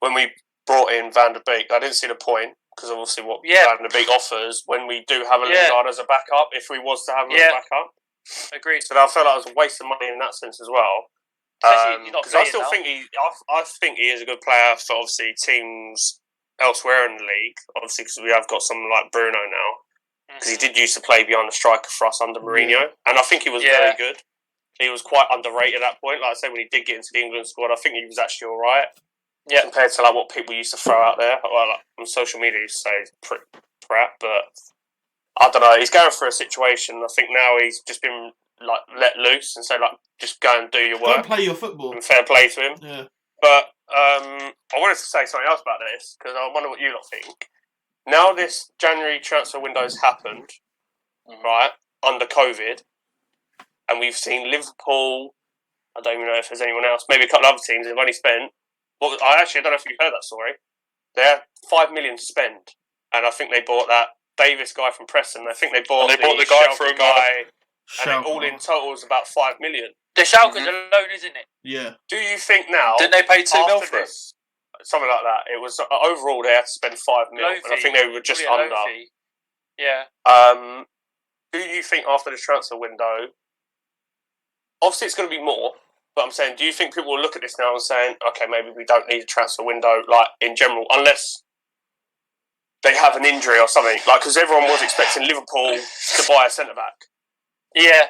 S3: when we brought in Van der Beek, I didn't see the point because obviously what Van der Beek offers when we do have a Lingard as a backup, if we was to have him as a backup.
S4: Agreed.
S3: So I felt like it was a waste of money in that sense as well. Because I still think I think he is a good player for obviously teams elsewhere in the league. Obviously, because we have got someone like Bruno now, because he did used to play behind the striker for us under Mourinho, and I think he was very good. He was quite underrated at that point. Like I said, when he did get into the England squad, I think he was actually all right. Yeah, compared to like what people used to throw out there. Well, like, on social media, you say it's pretty crap, but I don't know. He's going through a situation. I think now he's just been like let loose and say like just go and do your work.
S2: Don't play your football.
S3: And fair play to him.
S2: Yeah.
S3: But I wanted to say something else about this because I wonder what you lot think. Now this January transfer window's happened, right, under COVID, and we've seen Liverpool, I don't even know if there's anyone else, maybe a couple of other teams have only spent, I don't know if you heard that story, they had $5 million to spend, and I think they bought that Davis guy from Preston, I think they bought the guy from and all in total was about $5 million.
S4: The Schalke's alone, isn't it?
S2: Yeah.
S3: Do you think now...
S1: Didn't they pay $2 million for it?
S3: Something like that. It was overall they had to spend $5 million, and I think they were just under.
S4: Yeah.
S3: Do you think after this transfer window, obviously it's going to be more, but I'm saying, do you think people will look at this now and saying, okay, maybe we don't need a transfer window, like in general, unless they have an injury or something, like because everyone was expecting Liverpool to buy a centre back.
S4: Yeah.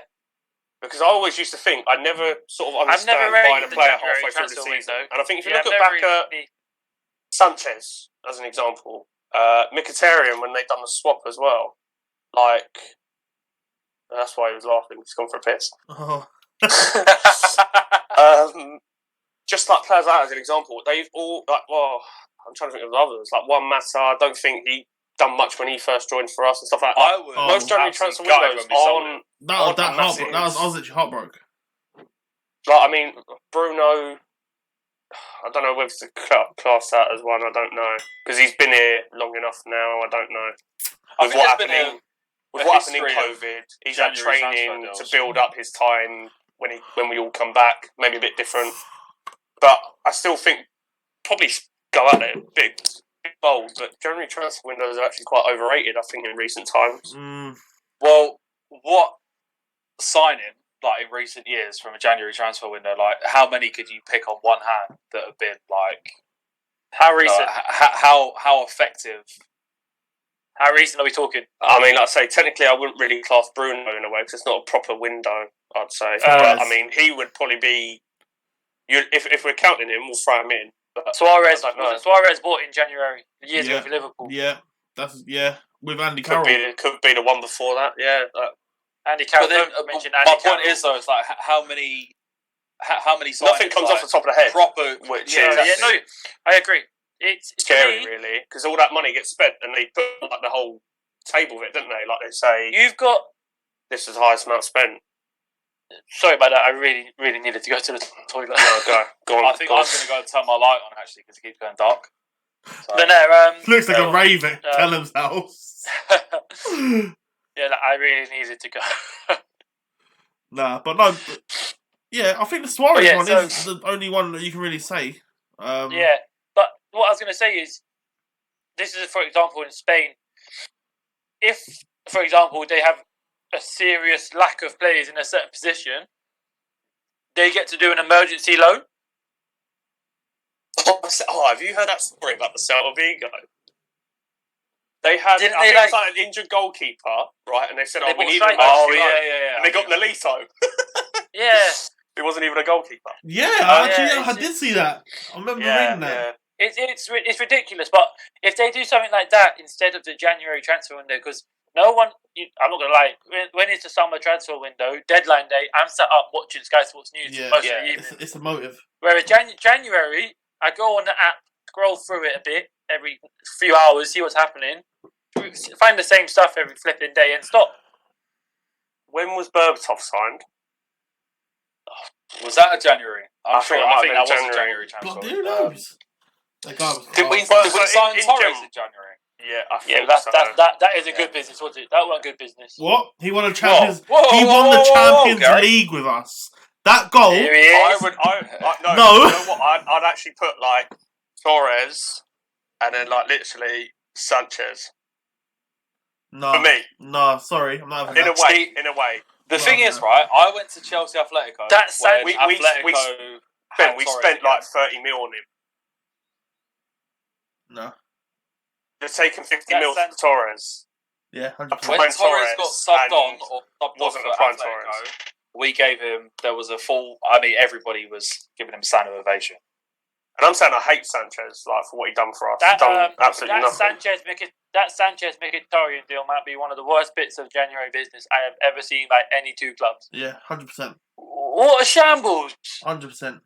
S3: Because I always used to think, I never sort of understand buying a player halfway through the season. And I think if you look back at Sanchez, as an example, Mkhitaryan, when they'd done the swap as well, like, that's why he was laughing, he's gone for a piss.
S2: Oh.
S3: Just like players like that, as an example, they've all, like, well, I'm trying to think of others, like Juan Mata, I don't think he done much when he first joined for us and stuff like that. Most January transfer windows on...
S2: I was literally heartbroken.
S3: Like, I mean, Bruno, I don't know whether to class that as one, I don't know. Because he's been here long enough now, I don't know. With what happened in COVID, he's had training to build up his time when we all come back, maybe a bit different. But I still think, probably go out there, big bold, but January transfer windows are actually quite overrated, I think, in recent times.
S1: Well, what signing, like in recent years, from a January transfer window, like how many could you pick on one hand that have been like
S4: how recent?
S1: How effective?
S4: How recent are we talking?
S3: I mean, like I say, technically, I wouldn't really class Bruno in a way because it's not a proper window. I'd say, but I mean, he would probably be. If we're counting him, we'll throw him in.
S4: Suarez bought in January years ago for Liverpool.
S2: Yeah, with Andy Carroll.
S3: Could be the one before that. Yeah,
S4: Andy Carroll.
S1: My point is though, it's like how many signings,
S3: nothing comes off the top of the head.
S1: Proper,
S4: I agree. It's
S3: scary, really, because all that money gets spent, and they put like the whole table of it, don't they? Like they say,
S4: you've got
S3: this is the highest amount spent.
S4: Sorry about that. I really, really needed to go to the toilet.
S3: Go on.
S1: I think I'm going to go and turn my light on actually because it keeps going dark.
S4: So. But no,
S2: looks like a rave at Callum's house.
S4: I really needed to go.
S2: I think the Suarez one is the only one that you can really say.
S4: But what I was going to say is, this is for example in Spain. If, for example, they have a serious lack of players in a certain position, they get to do an emergency loan.
S3: Oh, have you heard that story about the Celta Vigo? They had,
S4: Didn't
S3: I
S4: they,
S3: think it was
S4: like-
S3: like an injured goalkeeper, right? And they said,
S4: They
S3: we
S4: bought
S3: need
S4: strikers.
S3: him.
S1: Yeah.
S3: And they got Nolito.
S4: Yeah.
S3: He wasn't even a goalkeeper.
S2: Yeah,
S4: yeah,
S2: I did see that. I remember
S3: Yeah,
S2: reading that.
S3: yeah.
S4: It's ridiculous. But if they do something like that instead of the January transfer window, because no one, I'm not gonna lie, when it's the summer transfer window, deadline day, I'm sat up watching Sky Sports News
S2: Yeah,
S4: most of the evening.
S2: it's a motive.
S4: Whereas January, I go on the app, scroll through it a bit every few hours, see what's happening, find the same stuff every flipping day, and stop.
S3: When was Berbatov signed?
S1: Was that a January?
S3: I
S1: I'm sure.
S3: think it
S1: I
S3: might
S1: think
S3: have
S1: that
S3: been
S1: was a
S3: January.
S1: January transfer.
S2: But who knows? That guy was
S1: Did we
S2: class.
S1: sign
S3: in
S1: Torres
S3: general-
S1: in January?
S3: Yeah, I
S4: Yeah,
S3: think
S4: that's
S3: so.
S4: that is a good business, was it? That was good business.
S2: What? He won a Champions.
S1: Whoa,
S2: he
S1: whoa,
S2: won
S1: whoa,
S2: the
S1: whoa,
S2: Champions
S1: Gary.
S2: League with us. That goal.
S4: Here he
S3: I
S4: is.
S3: would. No.
S2: No.
S3: You know what? I'd actually put like Torres, and then like literally Sanchez.
S2: No,
S3: For me,
S2: no, sorry, I'm not having
S3: in a
S2: that.
S3: way. In a way.
S1: The
S2: Well,
S1: thing is,
S2: no.
S1: right? I went to Chelsea Atletico.
S4: That's
S1: when
S3: we-
S1: Atletico
S3: we
S1: had
S3: We
S1: Torres
S3: spent
S1: again.
S3: like 30 mil on him.
S2: No,
S3: They're taking 50
S4: That's
S3: mil for
S4: Sanchez.
S3: Torres.
S2: yeah, 100%.
S1: When
S3: When
S1: Torres got
S3: Torres
S1: subbed
S3: and
S1: on or subbed
S3: wasn't
S1: off
S3: a
S1: for
S3: prime
S1: Atletico,
S3: Torres.
S1: we gave him. There was a full. I mean, everybody was giving him a standing ovation.
S3: And I'm saying I hate Sanchez like for what he done for us.
S4: That,
S3: He's done absolutely
S4: that
S3: nothing.
S4: Sanchez Mkhitaryan deal might be one of the worst bits of January business I have ever seen by any two clubs.
S2: Yeah, 100%,
S4: What a shambles!
S2: 100%.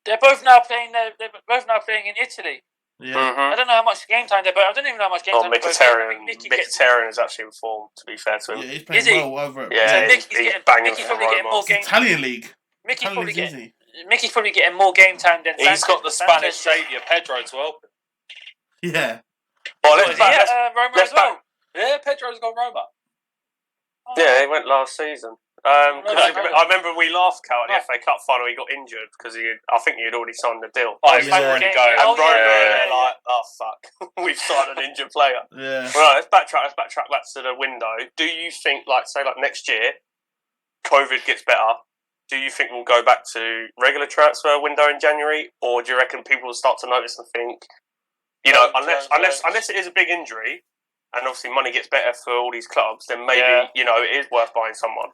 S4: They're both now playing. They're both now playing in Italy.
S2: Yeah,
S4: I don't know how much game time they're. I don't even know how much game time.
S3: Mkhitaryan is actually in form. To be fair to
S2: yeah,
S3: him,
S2: he's
S4: Is
S2: playing
S4: he?
S2: well over it.
S3: Yeah,
S4: So
S3: he's
S4: Mickey's
S3: banging
S4: Mickey's
S3: for
S4: probably getting
S3: Roma.
S4: more
S2: It's
S4: game.
S2: Italian league.
S4: Mickey's probably
S2: Italian's
S4: getting.
S2: easy.
S4: Mickey's probably getting more game time than
S1: He's
S4: Sanchez.
S1: got the Spanish
S4: Sanchez-
S1: saviour Pedro to help him.
S2: Yeah,
S3: Well,
S4: What, is he at Roma
S3: let's
S4: as well?
S1: Yeah, Pedro's got Roma.
S4: Oh,
S3: Yeah, he went last season. 'Cause
S4: No.
S3: I remember we laughed, Cal, at the
S4: Right.
S3: FA Cup final. He got injured because I think he had already signed the deal.
S1: Oh,
S2: he's
S1: already
S2: yeah.
S1: going.
S3: And
S4: Oh,
S3: Roma,
S4: yeah.
S3: they're like, oh fuck, we've signed an injured player.
S2: yeah.
S3: Right, let's backtrack back to the window. Do you think, like, say, like next year, COVID gets better? Do you think we'll go back to regular transfer window in January, or do you reckon people will start to notice and think, unless it is a big injury, and obviously money gets better for all these clubs, then maybe it is worth buying someone.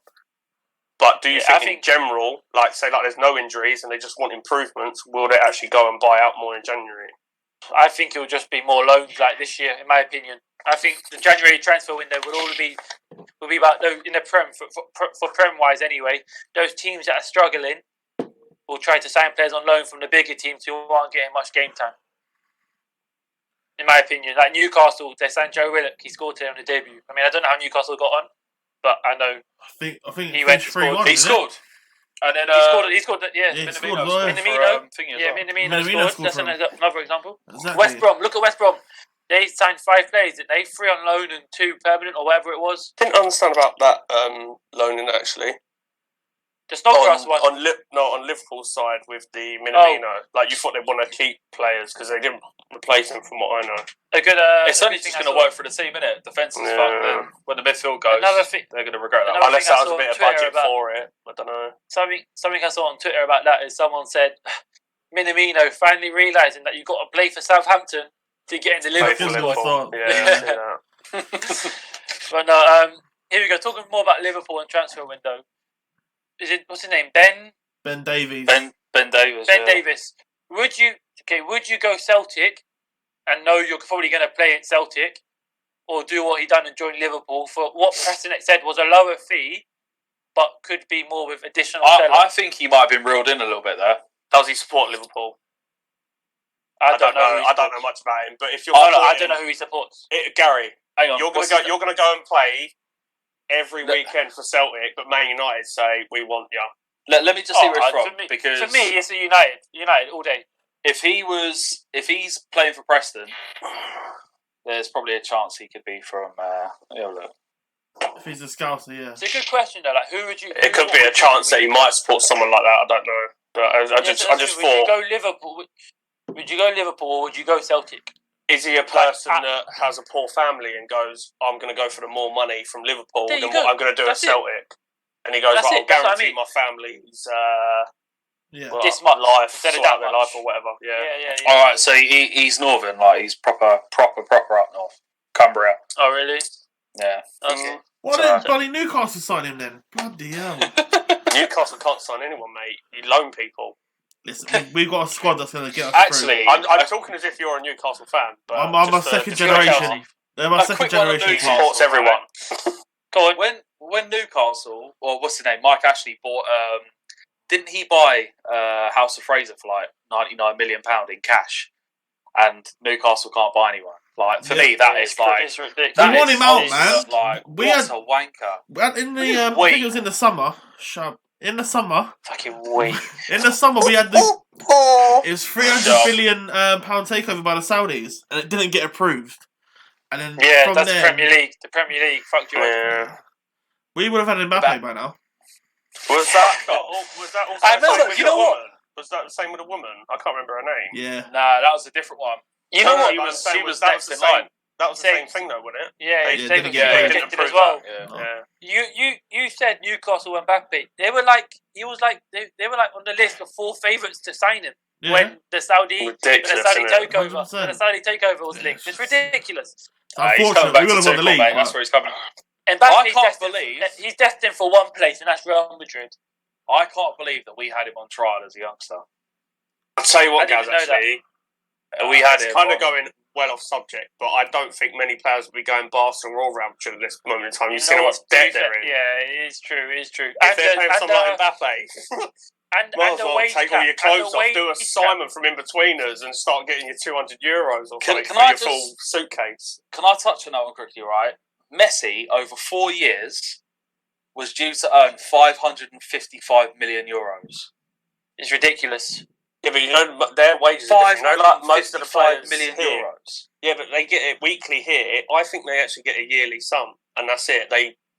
S3: But do you think in general, like say like there's no injuries and they just want improvements, will they actually go and buy out more in January?
S4: I think it will just be more loans like this year, in my opinion. I think the January transfer window will be about in the Prem for Prem wise anyway. Those teams that are struggling will try to sign players on loan from the bigger teams who aren't getting much game time. In my opinion, like Newcastle, they signed Joe Willock. He scored today on the debut. I mean, I don't know how Newcastle got on, but I know
S2: I think
S4: He went to
S2: 3-1.
S1: He scored. And then
S4: he scored. Yeah,
S2: he
S1: Minamino
S2: scored
S1: scored
S2: well.
S4: Minamino.
S1: for, thingy as
S4: Yeah,
S1: well.
S4: Minamino
S2: Minamino
S4: scored.
S2: scored
S4: That's another example.
S2: Exactly.
S4: West Brom. Look at West Brom. They signed 5 players, didn't they? 3 on loan and 2 permanent, or whatever it was.
S3: Didn't understand about that loaning actually.
S4: The Snodgrass one.
S3: On Liverpool's side with the Minamino, like you thought they'd want to keep players because they didn't replace him, from what I know.
S4: A good.
S1: It's only just going to work for the team, innit? Defence is fucked. Then when the midfield goes,
S4: Another thing-
S1: they're going to regret that.
S4: another
S3: Unless
S4: thing I
S3: that was
S4: saw
S3: a bit
S4: on
S3: of
S4: Twitter
S3: budget
S4: about-
S3: for it, I don't know.
S4: Something I saw on Twitter about that is someone said Minamino finally realising that you've got to play for Southampton to get in the
S3: Play for
S4: Liverpool squad.
S2: Liverpool.
S3: Yeah, I see that.
S4: But no, here we go. Talking more about Liverpool and transfer window. What's his name?
S2: Ben Davies.
S1: Ben Davies.
S4: Ben
S1: yeah.
S4: Davis. Would you go Celtic and know you're probably going to play at Celtic, or do what he done and join Liverpool for what Prastinek said was a lower fee, but could be more with additional selling?
S1: I think he might have been reeled in a little bit there.
S3: Does he support Liverpool?
S4: I don't know.
S3: I don't know much about him, but if you're
S4: I don't know who he supports.
S3: Gary,
S1: Hang on.
S3: you're going to go and play every weekend for Celtic, but Man United say we want you.
S1: Let me just see where it's from.
S4: For me, it's a United all day.
S1: If he's playing for Preston, there's probably a chance he could be from. Look.
S2: If he's a scouser, yeah.
S4: It's a good question though. Like, who would you?
S3: It could be a chance that he might support someone like that. I don't know, but I just
S4: Would
S3: thought.
S4: you go Liverpool? Would you go Liverpool or would you go Celtic?
S3: Is he a person that has a poor family and goes, I'm going to go for the more money from Liverpool
S4: There you
S3: than
S4: go.
S3: what I'm going to do
S4: That's
S3: at Celtic? And he goes,
S4: That's
S3: right,
S4: it. That's
S3: I'll
S4: what I
S3: guarantee
S4: mean.
S3: my family's
S2: Yeah.
S4: This much
S3: life,
S4: instead of
S3: sort out
S4: that
S3: their
S4: much.
S3: life or whatever. Yeah.
S4: Yeah.
S1: All right, so he's northern, like he's proper up north. Cumbria.
S4: Oh, really?
S1: Yeah.
S4: Okay.
S2: Why didn't bloody Newcastle sign him then? Bloody hell.
S3: Newcastle can't sign anyone, mate. You loan people.
S2: Listen, we've got a squad that's going to get us
S1: Actually,
S3: I'm talking as if you're a Newcastle fan. But
S2: I'm a second generation. They're my second generation.
S3: Supports everyone.
S1: Go on. When Newcastle, or what's his name, Mike Ashley bought, didn't he buy House of Fraser for like £99 million in cash? And Newcastle can't buy anyone. Like for me, that is like
S4: It's ridiculous.
S2: We want him out, man.
S1: Like
S2: We
S1: what
S2: had-
S1: a wanker.
S2: In the, I think it was in the summer. In the summer,
S4: Fucking weak.
S2: we had the. It was £300 billion pound takeover by the Saudis, and it didn't get approved. And then
S4: Yeah,
S2: from
S4: that's
S2: there,
S4: the Premier League. The Premier League fucked you up.
S3: Yeah.
S2: we would have had Mbappe by now.
S3: Was that also
S1: I
S3: the
S1: know,
S3: same with
S1: you know
S3: a
S1: what?
S3: woman? Was that the same with a woman? I can't remember her name.
S2: Yeah.
S1: Nah, that was a different one.
S4: You know what?
S1: She was
S3: that
S1: next
S3: was
S1: in
S3: the same.
S1: line.
S3: That was the same thing, though, wasn't it?
S4: Yeah,
S3: They
S4: they
S2: didn't
S4: was
S2: get it.
S4: rejected as
S3: Didn't
S4: well.
S1: Yeah.
S3: Yeah.
S4: You said Newcastle and Mbappe. They were like they were like on the list of 4 favourites to sign him
S2: Yeah.
S4: when the Saudi
S3: Ridiculous,
S4: Saudi
S3: isn't it?
S4: takeover
S2: 100%.
S4: when the Saudi takeover was linked. It's ridiculous.
S1: He's
S2: Unfortunately,
S1: coming back
S2: we would
S1: to
S2: have won the
S1: Tuchel,
S2: league.
S1: mate. That's where he's coming.
S4: And
S1: I can't believe
S4: he's destined for one place, and that's Real Madrid.
S1: I can't believe that we had him on trial as a youngster.
S3: I'll tell you
S4: I
S3: what,
S4: didn't
S3: guys,
S4: know that.
S3: actually.
S1: We had
S3: It's
S1: him
S3: kind of
S1: on-
S3: going well off subject, but I don't think many players will be going Barca or Real Madrid at this moment in time. You've
S4: You
S3: seen
S4: know
S3: how much
S4: what?
S3: debt they're in.
S4: Yeah, it is true. It is true.
S3: If they're paying someone like Mbappe,
S4: and
S3: might as
S4: the
S3: well
S4: wage
S3: take
S4: cap,
S3: all your clothes off, do a
S4: cap.
S3: Simon from In-Betweeners and start getting your €200 or something
S1: Can
S3: for
S1: I
S3: your
S1: just-
S3: full suitcase.
S1: Can I touch on that one quickly, right? Messi, over 4 years, was due to earn €555 million.
S4: It's ridiculous.
S3: Yeah, but you know, their wages are different. You know, like most of the players
S1: €555 million.
S3: here, yeah, but they get it weekly here. I think they actually get a yearly sum, and that's it.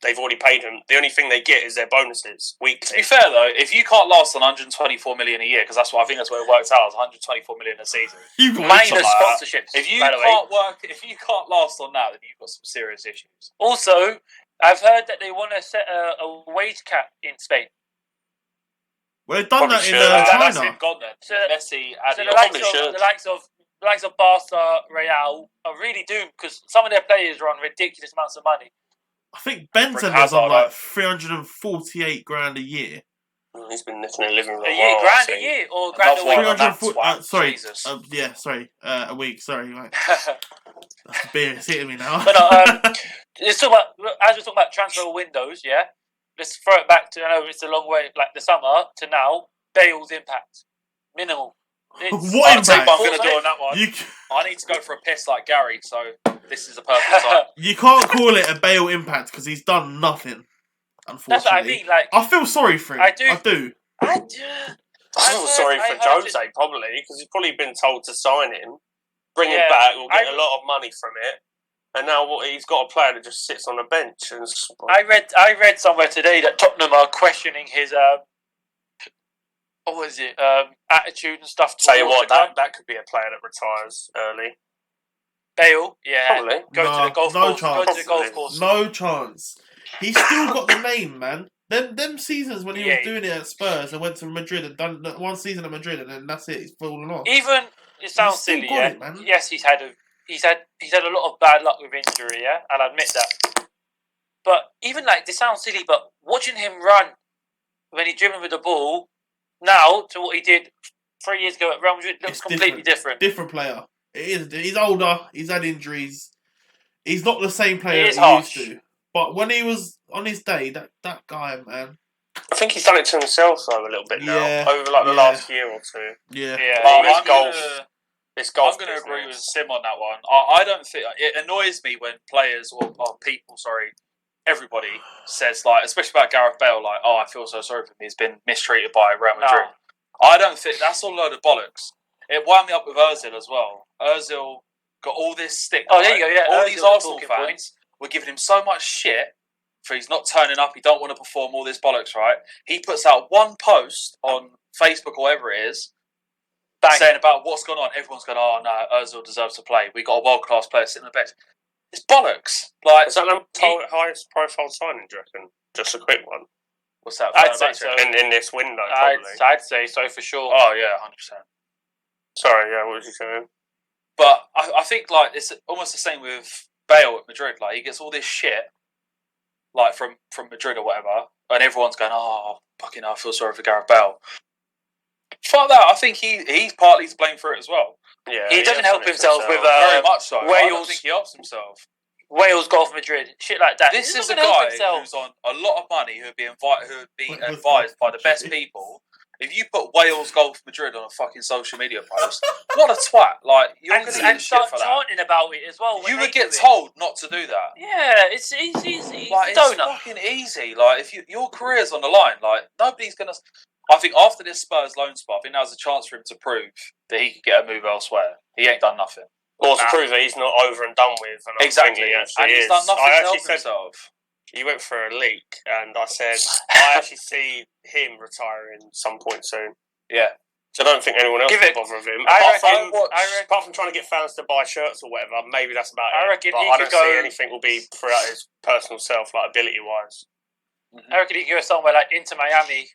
S3: They've already paid them. The only thing they get is their bonuses
S1: To be
S3: weekly.
S1: fair though, if you can't last on 124 million a year, because I think that's what it works out as 124 million a season.
S2: You got
S4: Minus
S1: like that.
S4: sponsorships.
S1: If you
S4: by the way.
S1: can't last on that, then you've got some serious issues.
S4: Also, I've heard that they want to set a wage cap in Spain.
S2: Well, they've done that in
S1: That's
S2: China.
S1: it, gone then.
S4: So-
S1: Messi,
S4: So
S1: Adios.
S4: the likes of Barca, Real are really doomed because some of their players are on ridiculous amounts of money.
S2: I think Benton
S1: Bring
S2: was on
S1: Hazard
S2: like
S1: up.
S2: 348 grand a year.
S3: He's been nicking a living for
S4: A
S3: a
S4: year,
S3: while. I
S4: grand a
S3: think.
S4: year, or grand a
S1: Another one
S4: week.
S1: on that
S2: 340
S1: twat.
S2: sorry.
S1: Jesus.
S2: Yeah, sorry. A week. Sorry. Right. That's the beer. It's hitting me now.
S4: But let's talk about as we're talking about transfer windows. Yeah, let's throw it back to. I know it's a long way, like the summer to now. Bale's impact minimal. It's-
S2: What
S1: I'll tell you
S2: impact?
S1: what I'm going to do on that one.
S2: you
S1: I need to go for a piss like Gary, so this is a perfect time.
S2: you can't call it a Bale impact because he's done nothing. Unfortunately,
S4: That's what I mean. Like
S2: I feel sorry for him.
S4: I do.
S2: I do.
S3: I feel sorry for
S4: I heard
S3: Jose, probably, because he's probably been told to sign him, bring him
S4: Yeah,
S3: back, we'll get
S4: I-
S3: a lot of money from it, and now he's got a player that just sits on a bench. And
S4: I read somewhere today that Tottenham are questioning his what was it attitude and stuff.
S3: tell you
S4: towards
S3: what,
S4: the club.
S3: that could be a player that retires early.
S4: Bale, yeah,
S3: Probably.
S4: go
S2: No,
S4: to the golf
S2: no
S4: course. Go
S2: chance.
S4: to the golf course.
S2: No chance. He's still got the name, man. Them seasons when he was
S4: Yeah.
S2: doing it at Spurs and went to Madrid and done one season at Madrid and then that's it. He's fallen off.
S4: Even it sounds
S2: still
S4: silly,
S2: got
S4: yeah.
S2: it, man.
S4: Yes, he's had a lot of bad luck with injury, yeah. I'll admit that. But even like this sounds silly, but watching him run when he's dribbling with the ball now to what he did 3 years ago at Real Madrid looks
S2: It's
S4: completely different.
S2: Different player. It is. He's older. He's had injuries. He's not the same
S4: He
S2: player
S4: is
S2: that he
S4: harsh.
S2: used to. But when he was on his day, that guy, man.
S3: I think he's done it to himself, though, a little bit now,
S2: Yeah,
S3: over like the
S2: yeah.
S3: last year or two.
S2: Yeah.
S4: Yeah.
S3: Oh,
S1: I'm
S3: This golf
S1: going to agree with
S3: business.
S1: Sim on that one. I don't think it annoys me when players or people, everybody says like, especially about Gareth Bale, like, oh, I feel so sorry for him. He's been mistreated by Real Madrid. I don't think that's all a load of bollocks. It wound me up with Ozil as well. Ozil got all this stick.
S4: Oh, there you go. Yeah,
S1: all
S4: Ozil
S1: these
S4: was
S1: Arsenal
S4: talking
S1: fans
S4: points.
S1: were giving him so much shit for he's not turning up. He don't want to perform. All this bollocks, right? He puts out one post on Facebook or whatever it is, saying about what's going on. Everyone's going, "Oh no, Ozil deserves to play. We got a world class player sitting on the bench." It's bollocks. Like,
S3: Is that the highest profile signing, do you reckon? Just a quick one.
S1: what's that?
S4: I'd say so.
S3: In this window, probably.
S4: I'd say so for sure.
S1: Oh yeah, 100%.
S3: Sorry, yeah, what was you saying?
S1: But I think like it's almost the same with Bale at Madrid. Like, he gets all this shit, like from Madrid or whatever, and everyone's going, "Oh, fucking, I feel sorry for Gareth Bale." Fuck that. I think he's partly to blame for it as well.
S3: Yeah,
S4: he doesn't help himself with
S1: very much so.
S4: Wales.
S1: I don't think he helps himself.
S4: Wales Golf Madrid, shit like that.
S1: This
S4: He's
S1: is a
S4: not gonna help
S1: guy
S4: himself.
S1: who's on a lot of money, who would be advised by the best people. If you put Wales Golf Madrid on a fucking social media post, what a twat! Like, you're going to get shit
S4: start
S1: for that.
S4: chanting about it as well.
S1: You would get told not to do that.
S4: Yeah, it's easy.
S1: Like, it's fucking easy. Like, if your career's on the line, like, nobody's gonna. I think after this Spurs loan spot, I think that was a chance for him to prove that he could get a move elsewhere. He ain't done nothing.
S3: Or to prove that he's not over and done with. And
S1: exactly.
S3: And
S1: he's done nothing to help himself.
S3: He went for a leak, and I said, I actually see him retiring some point soon.
S1: Yeah.
S3: So I don't think anyone else will bother with him. Apart from trying to get fans to buy shirts or whatever, maybe that's about it. But I don't see anything will be throughout his personal self, like ability-wise.
S4: I reckon he could go somewhere like into Miami,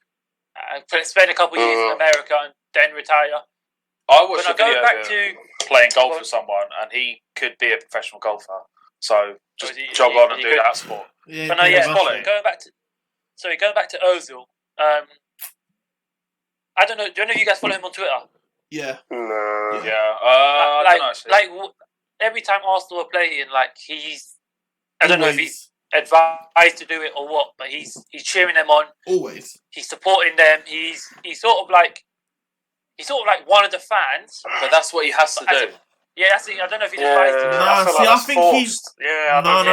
S4: spend a couple of years in America, and then retire.
S1: I watched a video of him playing golf with someone, and he could be a professional golfer. So just jog on and do that sport.
S2: Yeah,
S4: but no, going back to Ozil. I don't know. Do any of you guys follow him on Twitter?
S2: Yeah.
S3: No.
S1: Yeah. I don't know.
S4: Every time Arsenal are playing, he's. I don't know if he's advised to do it or what, but he's cheering them on.
S2: Always.
S4: He's supporting them. He's sort of like one of the fans.
S1: But that's what he has to do.
S4: Yeah, that's it. I don't know if he's advised to do it.
S2: I think he's.
S3: Yeah,
S2: No.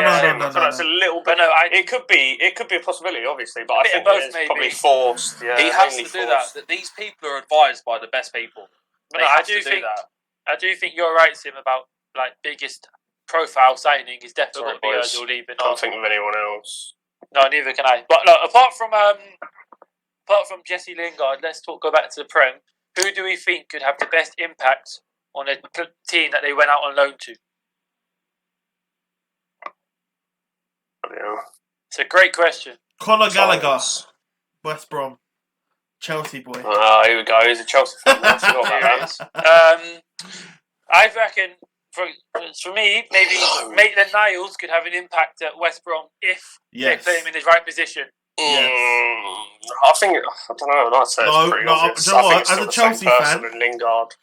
S3: That's a little bit.
S4: But no,
S3: it could be a possibility, obviously, but I think it's probably forced. Yeah,
S1: he has to do that. These people are advised by the best people.
S4: But no, I do think you're right, Sim, about biggest profile signing is definitely going to be Ozil leaving.
S3: I can't think of anyone else.
S4: No, neither can I. But look, apart from Jesse Lingard, let's go back to the Prem. Who do we think could have the best impact on a team that they went out on loan to?
S3: Yeah.
S4: It's a great question.
S2: Conor Gallagher, West Brom, Chelsea boy.
S3: Here we go. He's a Chelsea fan.
S4: I reckon, for me, maybe Maitland-Niles could have an impact at West Brom if they play him in his right position.
S3: I think I don't know. I'd say it's pretty obvious.
S2: I think it's as a Chelsea fan,
S3: and Lingard.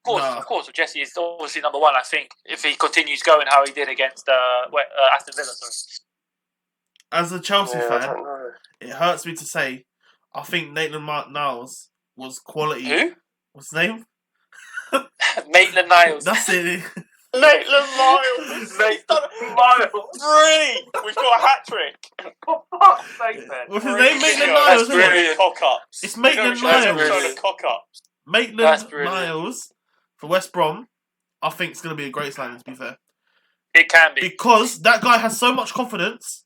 S4: Of course, Jesse is obviously number one. I think if he continues going how he did against Aston Villa.
S2: As a Chelsea fan, it hurts me to say, I think Maitland-Niles was quality.
S4: Who?
S2: What's his name?
S4: Maitland-Niles.
S2: That's it.
S3: Maitland-Niles. 3. We've got a hat trick.
S2: What's his name? Maitland-Niles.
S3: Brilliant. Cock-ups.
S2: It's Maitland-Niles.
S3: Cock-ups.
S2: Maitland-Niles for West Brom, I think it's going to be a great signing, to be fair.
S4: It can be.
S2: Because that guy has so much confidence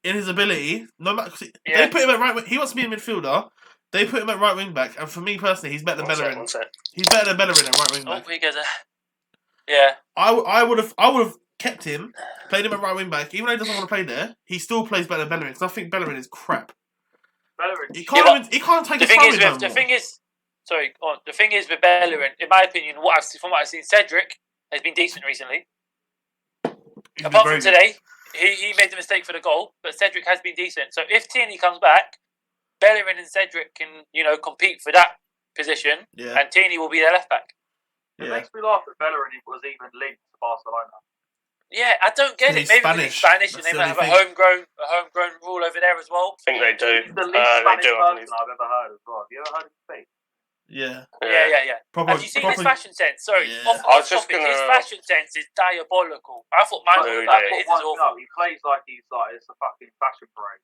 S2: in his ability. No matter, they put him at right wing. He wants to be a midfielder. They put him at right wing back. And for me personally, he's better than Bellerin. He's better than Bellerin at right wing back.
S4: He goes, yeah.
S2: I would have kept him, played him at right wing back. Even though he doesn't want to play there, he still plays better than Bellerin. Because I think Bellerin is crap. He can't take his time with
S4: the thing is with Bellerin, in my opinion, from what I've seen, Cedric has been decent recently. Apart from today, he made the mistake for the goal, but Cedric has been decent. So if Tierney comes back, Bellerin and Cedric can, compete for that position, and Tierney will be their left back.
S1: It makes me laugh that Bellerin was even linked to Barcelona.
S4: Yeah, I don't get it. Maybe he's Spanish and they might have a homegrown rule over there as well.
S3: I think they do.
S1: He's the least Spanish person I've ever heard as well. Have you ever heard him speak?
S2: Yeah.
S4: Have you seen his fashion sense? Sorry, his fashion sense is diabolical. I thought mine was awful.
S1: He plays like it's a fucking fashion parade.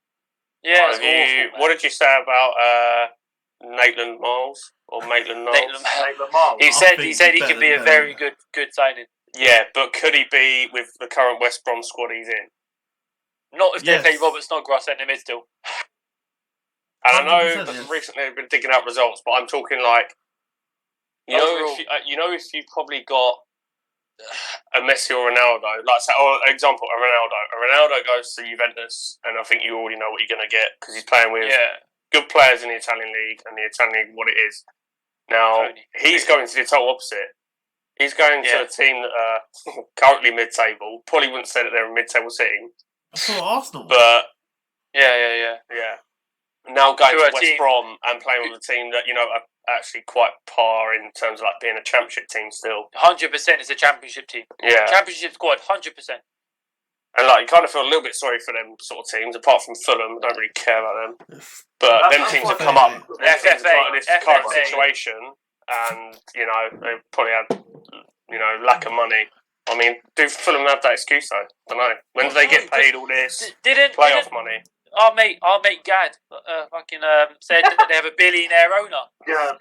S4: Yeah, it's awful.
S3: What did you say about Maitland-Niles or Maitland-Niles?
S1: Maitland-Niles.
S4: He said he could be a very good signing.
S3: Yeah, but could he be with the current West Brom squad he's in?
S4: Not if they play Robert Snodgrass in the mid still.
S3: And I know that recently they've been digging out results, but I'm talking if you probably got a Messi or Ronaldo, example, a Ronaldo goes to Juventus, and I think you already know what you're going to get because he's playing with good players in the Italian league, and the Italian league, what it is. Now, he's going to the total opposite. He's going to a team that are currently mid-table. Probably wouldn't say that they're a mid-table team.
S2: I saw Arsenal.
S3: But
S4: Yeah.
S3: now going
S4: To
S3: to
S4: a
S3: West
S4: team-
S3: Brom and playing with a team that, are actually quite par in terms of like being a championship team still.
S4: 100% is a championship team.
S3: Yeah.
S4: Championship squad, 100%.
S3: And like you kind of feel a little bit sorry for them sort of teams, apart from Fulham. I don't really care about them. But them teams have come up in this current situation, and they probably had lack of money. I mean, do Fulham have that excuse though? I don't know. When do they get paid all this playoff money?
S4: Our mate Gad said that they have a billionaire owner.
S3: Yeah.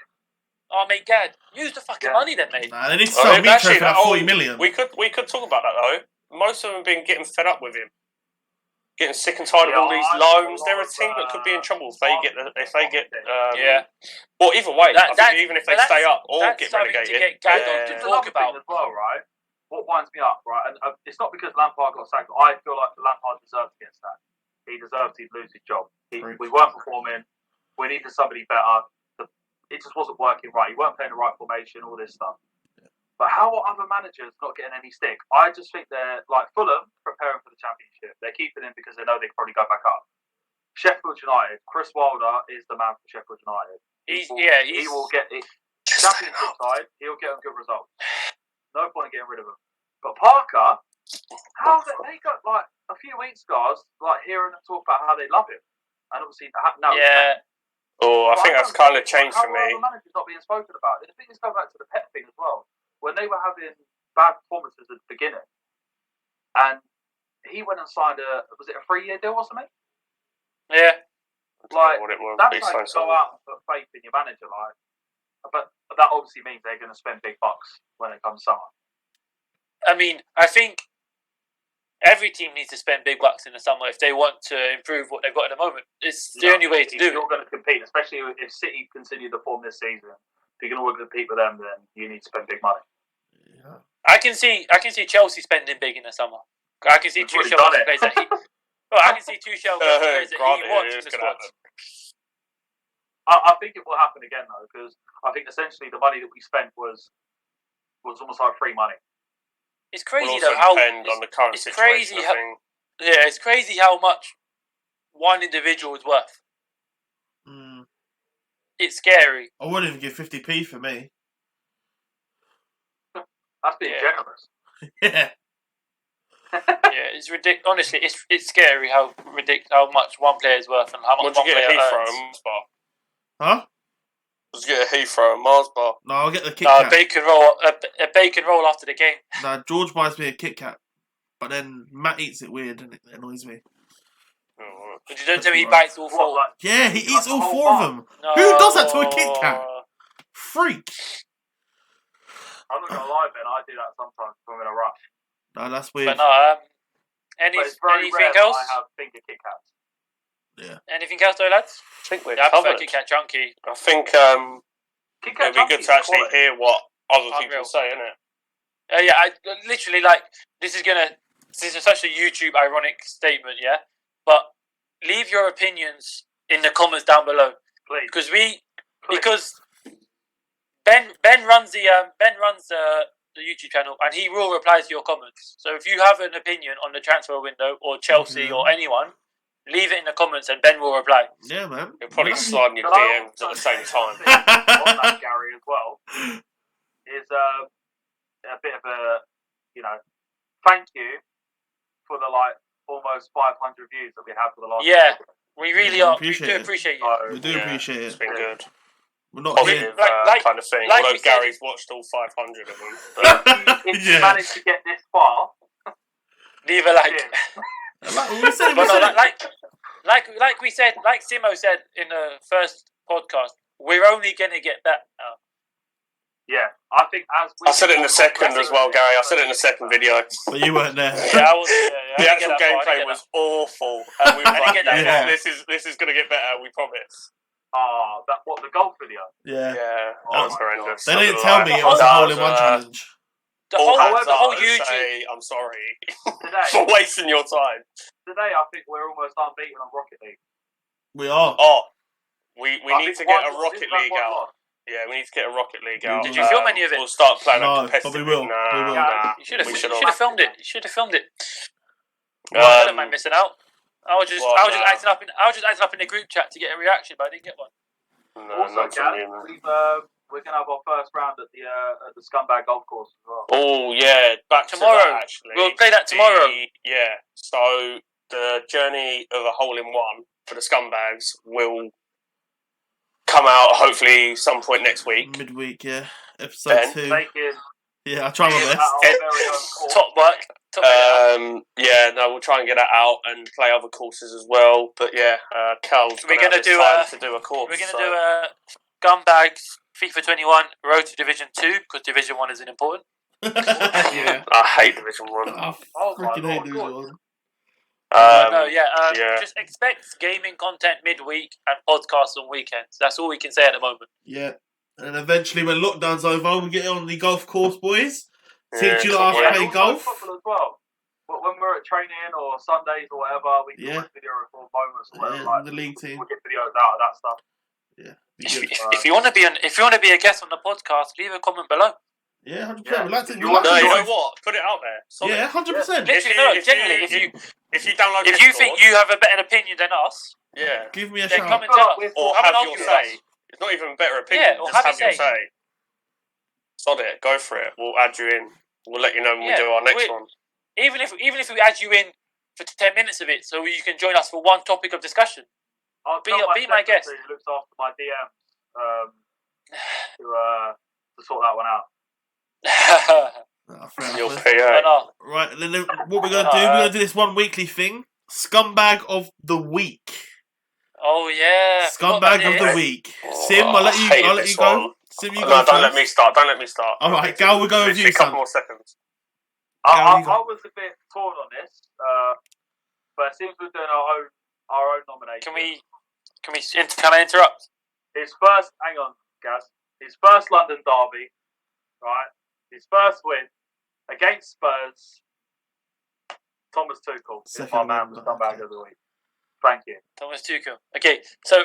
S4: Our mate Gad, use the fucking money then, mate.
S2: Nah, they need to sell Mitro for like 40 million.
S3: We could talk about that though. Most of them have been getting fed up with him, getting sick and tired of all these loans. They're a team that could be in trouble if they get. Well, either way, I think even if they stay up or get relegated,
S4: to get Gad on to talk about
S5: as well, right? What winds me up, right? And it's not because Lampard got sacked. I feel like Lampard deserved to get sacked. He deserved to lose his job. We weren't performing. We needed somebody better. It just wasn't working right. He weren't playing the right formation. All this stuff. But how are other managers not getting any stick? I just think they're like Fulham preparing for the Championship. They're keeping him because they know they can probably go back up. Sheffield United, Chris Wilder is the man for Sheffield United. He will get it. Championship side, he'll get them good results. No point in getting rid of him. But Parker, they got like a few weeks ago, I was like hearing them talk about how they love him, and obviously now.
S4: Yeah.
S3: I think that's kind of changed for me.
S5: How are the managers not being spoken about? And the thing is, going back to the Pep thing as well. When they were having bad performances at the beginning, and he went and signed was it a 3-year deal or something?
S4: Yeah.
S5: Like,
S3: what it was.
S5: that's like to go out and put faith in your manager, like. But that obviously means they're going to spend big bucks when it comes summer.
S4: I mean, I think every team needs to spend big bucks in the summer if they want to improve what they've got at the moment. It's the only way to do it.
S5: You're going to compete, especially if City continue to form this season. If you can all compete with them, then you need to spend big money.
S2: Yeah.
S4: I can see Chelsea spending big in the summer. I can see Tuchel players that he. Well, I can see Tuchel players that he wants in the squad.
S5: I think it will happen again though, because I think essentially the money that we spent was almost like free money.
S4: It's crazy
S3: though
S4: how
S3: depend on the current situation.
S4: It's crazy how much one individual is worth. It's scary.
S2: I wouldn't even give 50p for me.
S5: That's being generous.
S2: Yeah.
S4: Yeah, it's ridiculous. Honestly, it's scary how much one player is worth and how much
S3: one player earns.
S2: Huh?
S3: Let's get a Heathrow and Mars bar.
S2: No, I'll get the Kit Kat.
S4: A bacon roll after the game.
S2: Nah, George buys me a Kit Kat, but then Matt eats it weird and it annoys me.
S4: But you don't tell me he bites all four.
S2: Yeah, he eats all four of them. No. Who does that to a Kit Kat? Freak.
S5: I'm not gonna lie, Ben. I do that sometimes when I'm in a rush.
S2: No, that's weird.
S4: But no, anything else?
S5: I have finger Kit Kats.
S2: Yeah.
S4: Anything else, though, lads?
S3: I think we're
S4: I prefer
S3: covered.
S4: Kit Kat Chunky.
S3: I think it'd be good to actually hear what other people say, innit?
S4: Yeah, literally, like, this is such a YouTube ironic statement, yeah? But leave your opinions in the comments down below.
S5: Please.
S4: Because Ben runs the YouTube channel and he will reply to your comments. So if you have an opinion on the transfer window or Chelsea or anyone, leave it in the comments and Ben will reply.
S2: Yeah, man.
S3: He'll probably slide in your DMs at the same time.
S5: On that, Gary, as well, is a bit of a, thank you for the, almost 500 views that we have for the last
S4: year. We really are. We do
S2: appreciate
S4: it.
S2: We do appreciate it.
S3: It's been good.
S2: We're not
S3: positive kind of thing. Although Gary's watched all 500 of them. But
S5: if you managed to get this far,
S4: leave a like. Like we said, like Simo said in the first podcast, we're only going to get better.
S5: Yeah, I think
S3: I said it in the second as well, Gary. I said it in the second video.
S2: But you weren't there.
S4: Yeah, I was. Yeah,
S3: the actual gameplay was awful, and we were like, "This is going to get better. We promise."
S5: The golf video?
S3: Yeah. That was horrendous.
S2: They didn't tell me it was a hole-in-one challenge.
S4: The whole YouTube.
S3: I'm sorry
S5: today,
S3: for wasting your time.
S5: Today, I think we're almost unbeaten on Rocket League.
S2: We are.
S3: Oh, we need to get a Rocket League out. Yeah, we need to get a Rocket League out.
S4: Did you film any of it?
S3: We'll start playing
S2: No,
S3: a competitive.
S2: but we will.
S4: You should have filmed it. You should have filmed it. I don't mind missing out. I was just acting up in the group chat to get a reaction, but I didn't get one.
S3: No,
S5: Also, Gaz, we're gonna have our first round at the Scumbag Golf Course as well.
S3: Oh yeah, back
S4: tomorrow.
S3: To that, actually.
S4: We'll play that tomorrow.
S3: So the journey of a hole-in-one for the Scumbags will come out hopefully some point next week.
S2: Midweek, yeah. Episode 2. Yeah, I try my best.
S4: Top work.
S3: We'll try and get that out and play other courses as well. But yeah, Cal's
S4: we're going to do
S3: a course.
S4: We're going to do a Scumbags FIFA 21 Road to Division 2 because Division 1 isn't important.
S2: Yeah.
S3: I hate Division 1.
S2: I freaking hate Division 1.
S4: Just expect gaming content midweek and podcasts on weekends. That's all we can say at the moment.
S2: Yeah. And eventually, when lockdown's over, we'll get on the golf course, boys. Teach you how to play golf.
S5: Football as well. But when we're at training or Sundays or whatever, we can video record moments or whatever.
S2: Yeah, the league team.
S5: We'll get videos out of that stuff.
S2: Yeah.
S4: If you want to be a guest on the podcast, leave a comment below.
S2: Yeah, 100%.
S3: You know what? Put it out there.
S2: Yeah, 100%.
S4: Literally, genuinely,
S3: if you download,
S4: if you think you have a better opinion than us,
S2: give me a
S4: then
S2: shout.
S4: come and tell us.
S3: Or have your say. It's not even a better opinion.
S4: Or
S3: just
S4: have
S3: your say. Sod it. Go for it. We'll add you in. We'll let you know when we do our next one.
S4: Even if we add you in for 10 minutes of it, so you can join us for one topic of discussion. Be my guest.
S5: Who looks after my DMs to sort that one out.
S2: Right, and then what we're going to do, we're going to do this one weekly thing. Scumbag of the Week.
S4: Oh, yeah.
S2: Scumbag of the Week. Sim, I'll let you go. Sim, you go.
S3: Don't let me start.
S2: Alright, Gal, we'll go with you,
S3: a couple more seconds.
S5: I was a bit torn on this, but it seems we're doing our own nomination.
S4: Can I interrupt?
S5: His first, hang on, Gaz. His first London derby, right? His first win against Spurs. Thomas Tuchel is my man for Scumbag of the Week. Thank you,
S4: Thomas Tuchel. Okay, so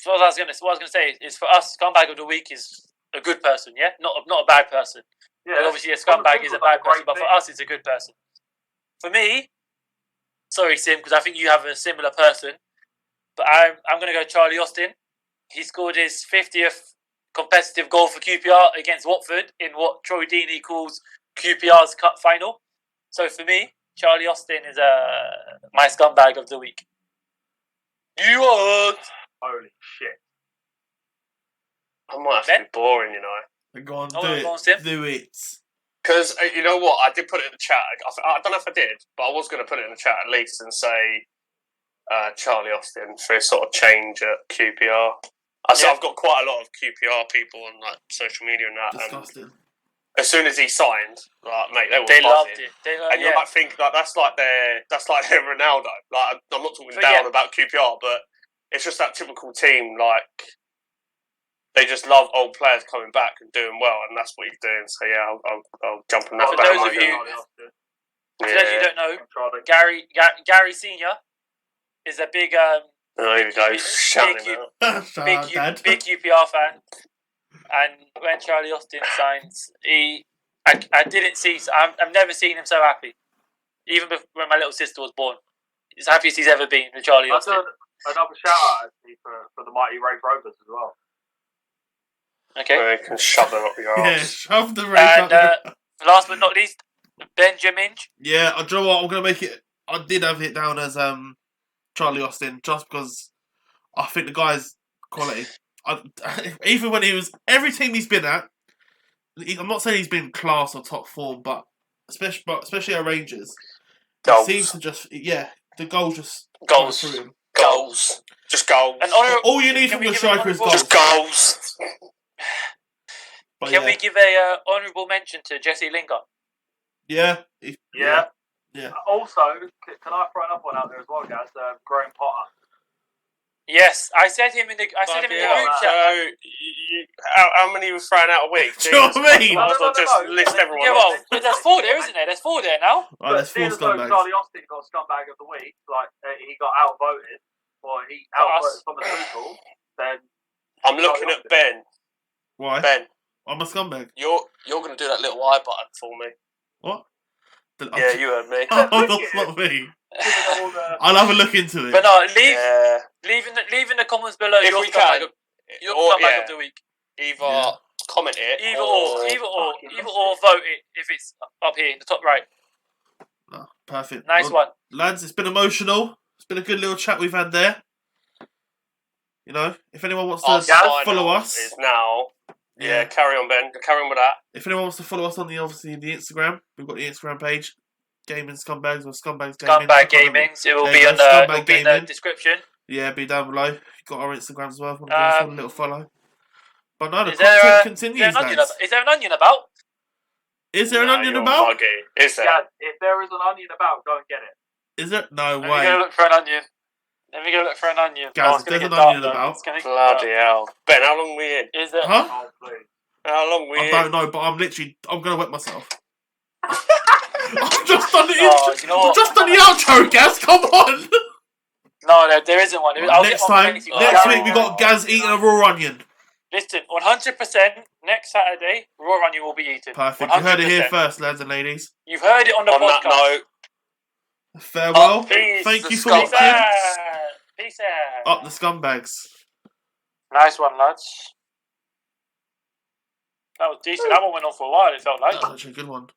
S4: what I was going to say is for us, Scumbag of the Week is a good person, yeah, not a bad person. Yeah, but obviously a scumbag is a bad person, but for us, it's a good person. For me, sorry, Sim, because I think you have a similar person, but I'm going to go Charlie Austin. He scored his 50th competitive goal for QPR against Watford in what Troy Deeney calls QPR's cup final. So for me, Charlie Austin is my scumbag of the week.
S5: Holy shit.
S3: I might have to be boring, you know.
S2: Go on, do it.
S3: Because, you know what, I did put it in the chat. I don't know if I did, but I was going to put it in the chat at least and say Charlie Austin for his sort of change at QPR. I've got quite a lot of QPR people on like social media and that.
S2: Disgusting.
S3: And as soon as he signed, mate, they were
S4: buzzing.
S3: Loved it. You might think that's like their Ronaldo. Like, I'm not talking down about QPR, but it's just that typical team. Like, they just love old players coming back and doing well, and that's what he's doing. So yeah, I'll jump on that.
S4: For those of you don't know, Gary Senior is a big
S3: here we go.
S4: big QPR fan, and when Charlie Austin signs, I've never seen him so happy. Even when my little sister was born, he's the happiest he's ever been with Charlie Austin.
S5: Another shout out actually for the mighty Ray Rovers as well.
S4: Okay.
S3: You can shove them up your arse.
S2: Yeah, shove the Ray up.
S4: Last but not least, Benjamin.
S2: Yeah, do you know what? I'm going to make it. I did have it down as Charlie Austin just because I think the guy's quality. Even when he was every team he's been at, I'm not saying he's been class or top form, but especially at Rangers,
S3: goals.
S2: He seems to just the goals just
S3: goals
S2: through him.
S3: Goals, just goals.
S4: And
S2: all you need from the striker is goals.
S3: Just goals.
S4: Can we give a honourable mention to Jesse Lingard?
S2: Yeah.
S5: Also, can I throw another one out there as well, guys? Graham Potter.
S4: Yes, I said him in the group chat.
S3: How many were thrown out a week?
S2: Do you know what I mean?
S3: Might as well just list everyone.
S4: Yeah, well, there's 4 there, isn't there? There's 4 there now.
S2: Right, there's 4 scumbags.
S5: Charlie Austin got scumbag of the week. Like he got outvoted, or he outvoted Thomas Tuchel. Then
S3: I'm looking at Ben.
S2: Why?
S3: Ben,
S2: I'm a scumbag.
S3: you're going to do that little I button for me.
S2: What?
S3: Yeah, you heard me.
S2: Oh, that's not me. I'll have a look into it.
S4: But no,
S3: Yeah.
S4: leave in the comments below
S3: If
S4: your
S3: we can,
S4: your
S3: or,
S4: scumbag
S3: yeah,
S4: of the week.
S3: either comment it,
S4: Either or vote it if it's up here in the top right.
S2: Oh, perfect.
S4: Nice one.
S2: Lads, it's been emotional. It's been a good little chat we've had there. You know, if anyone wants to follow us,
S3: is now. Yeah, carry on, Ben. Carry on with that.
S2: If anyone wants to follow us on the Instagram, we've got the Instagram page, Gaming Scumbags or Scumbags Gaming.
S4: Scumbag Gaming. So it will be in the description.
S2: Yeah, be down below. You've got our Instagram as well. If you want to give us a little follow. But no, the
S4: Is
S2: content
S4: there
S2: continues.
S4: Is there an onion about?
S2: Is there an onion about?
S3: Is there?
S5: Yeah, if there is an onion about, go and get it.
S2: Is there? No
S4: Let
S2: way.
S4: me go look for an onion.
S2: Guys, if there's an onion about.
S3: Bloody hell. Ben, how long are we in?
S4: Is it?
S2: Huh?
S5: Oh, please.
S3: How long are we
S2: I
S3: in?
S2: don't know, but I'm going to wet myself. I've just done the
S4: you know what?
S2: just done the outro, Gaz. Come on.
S4: No, there isn't one.
S2: Next week we got Gaz eating a raw onion.
S4: Listen, 100% next Saturday, raw onion will be eaten.
S2: Perfect.
S4: 100%.
S2: You heard it here first, lads and ladies.
S4: You've heard it on the podcast.
S3: That note,
S2: farewell.
S4: Peace.
S2: Thank you for
S3: Scum.
S2: watching.
S4: Peace out.
S2: Up the scumbags.
S4: Nice one, lads. That was decent. That one went on for a while, it felt like.
S2: That was actually a good one.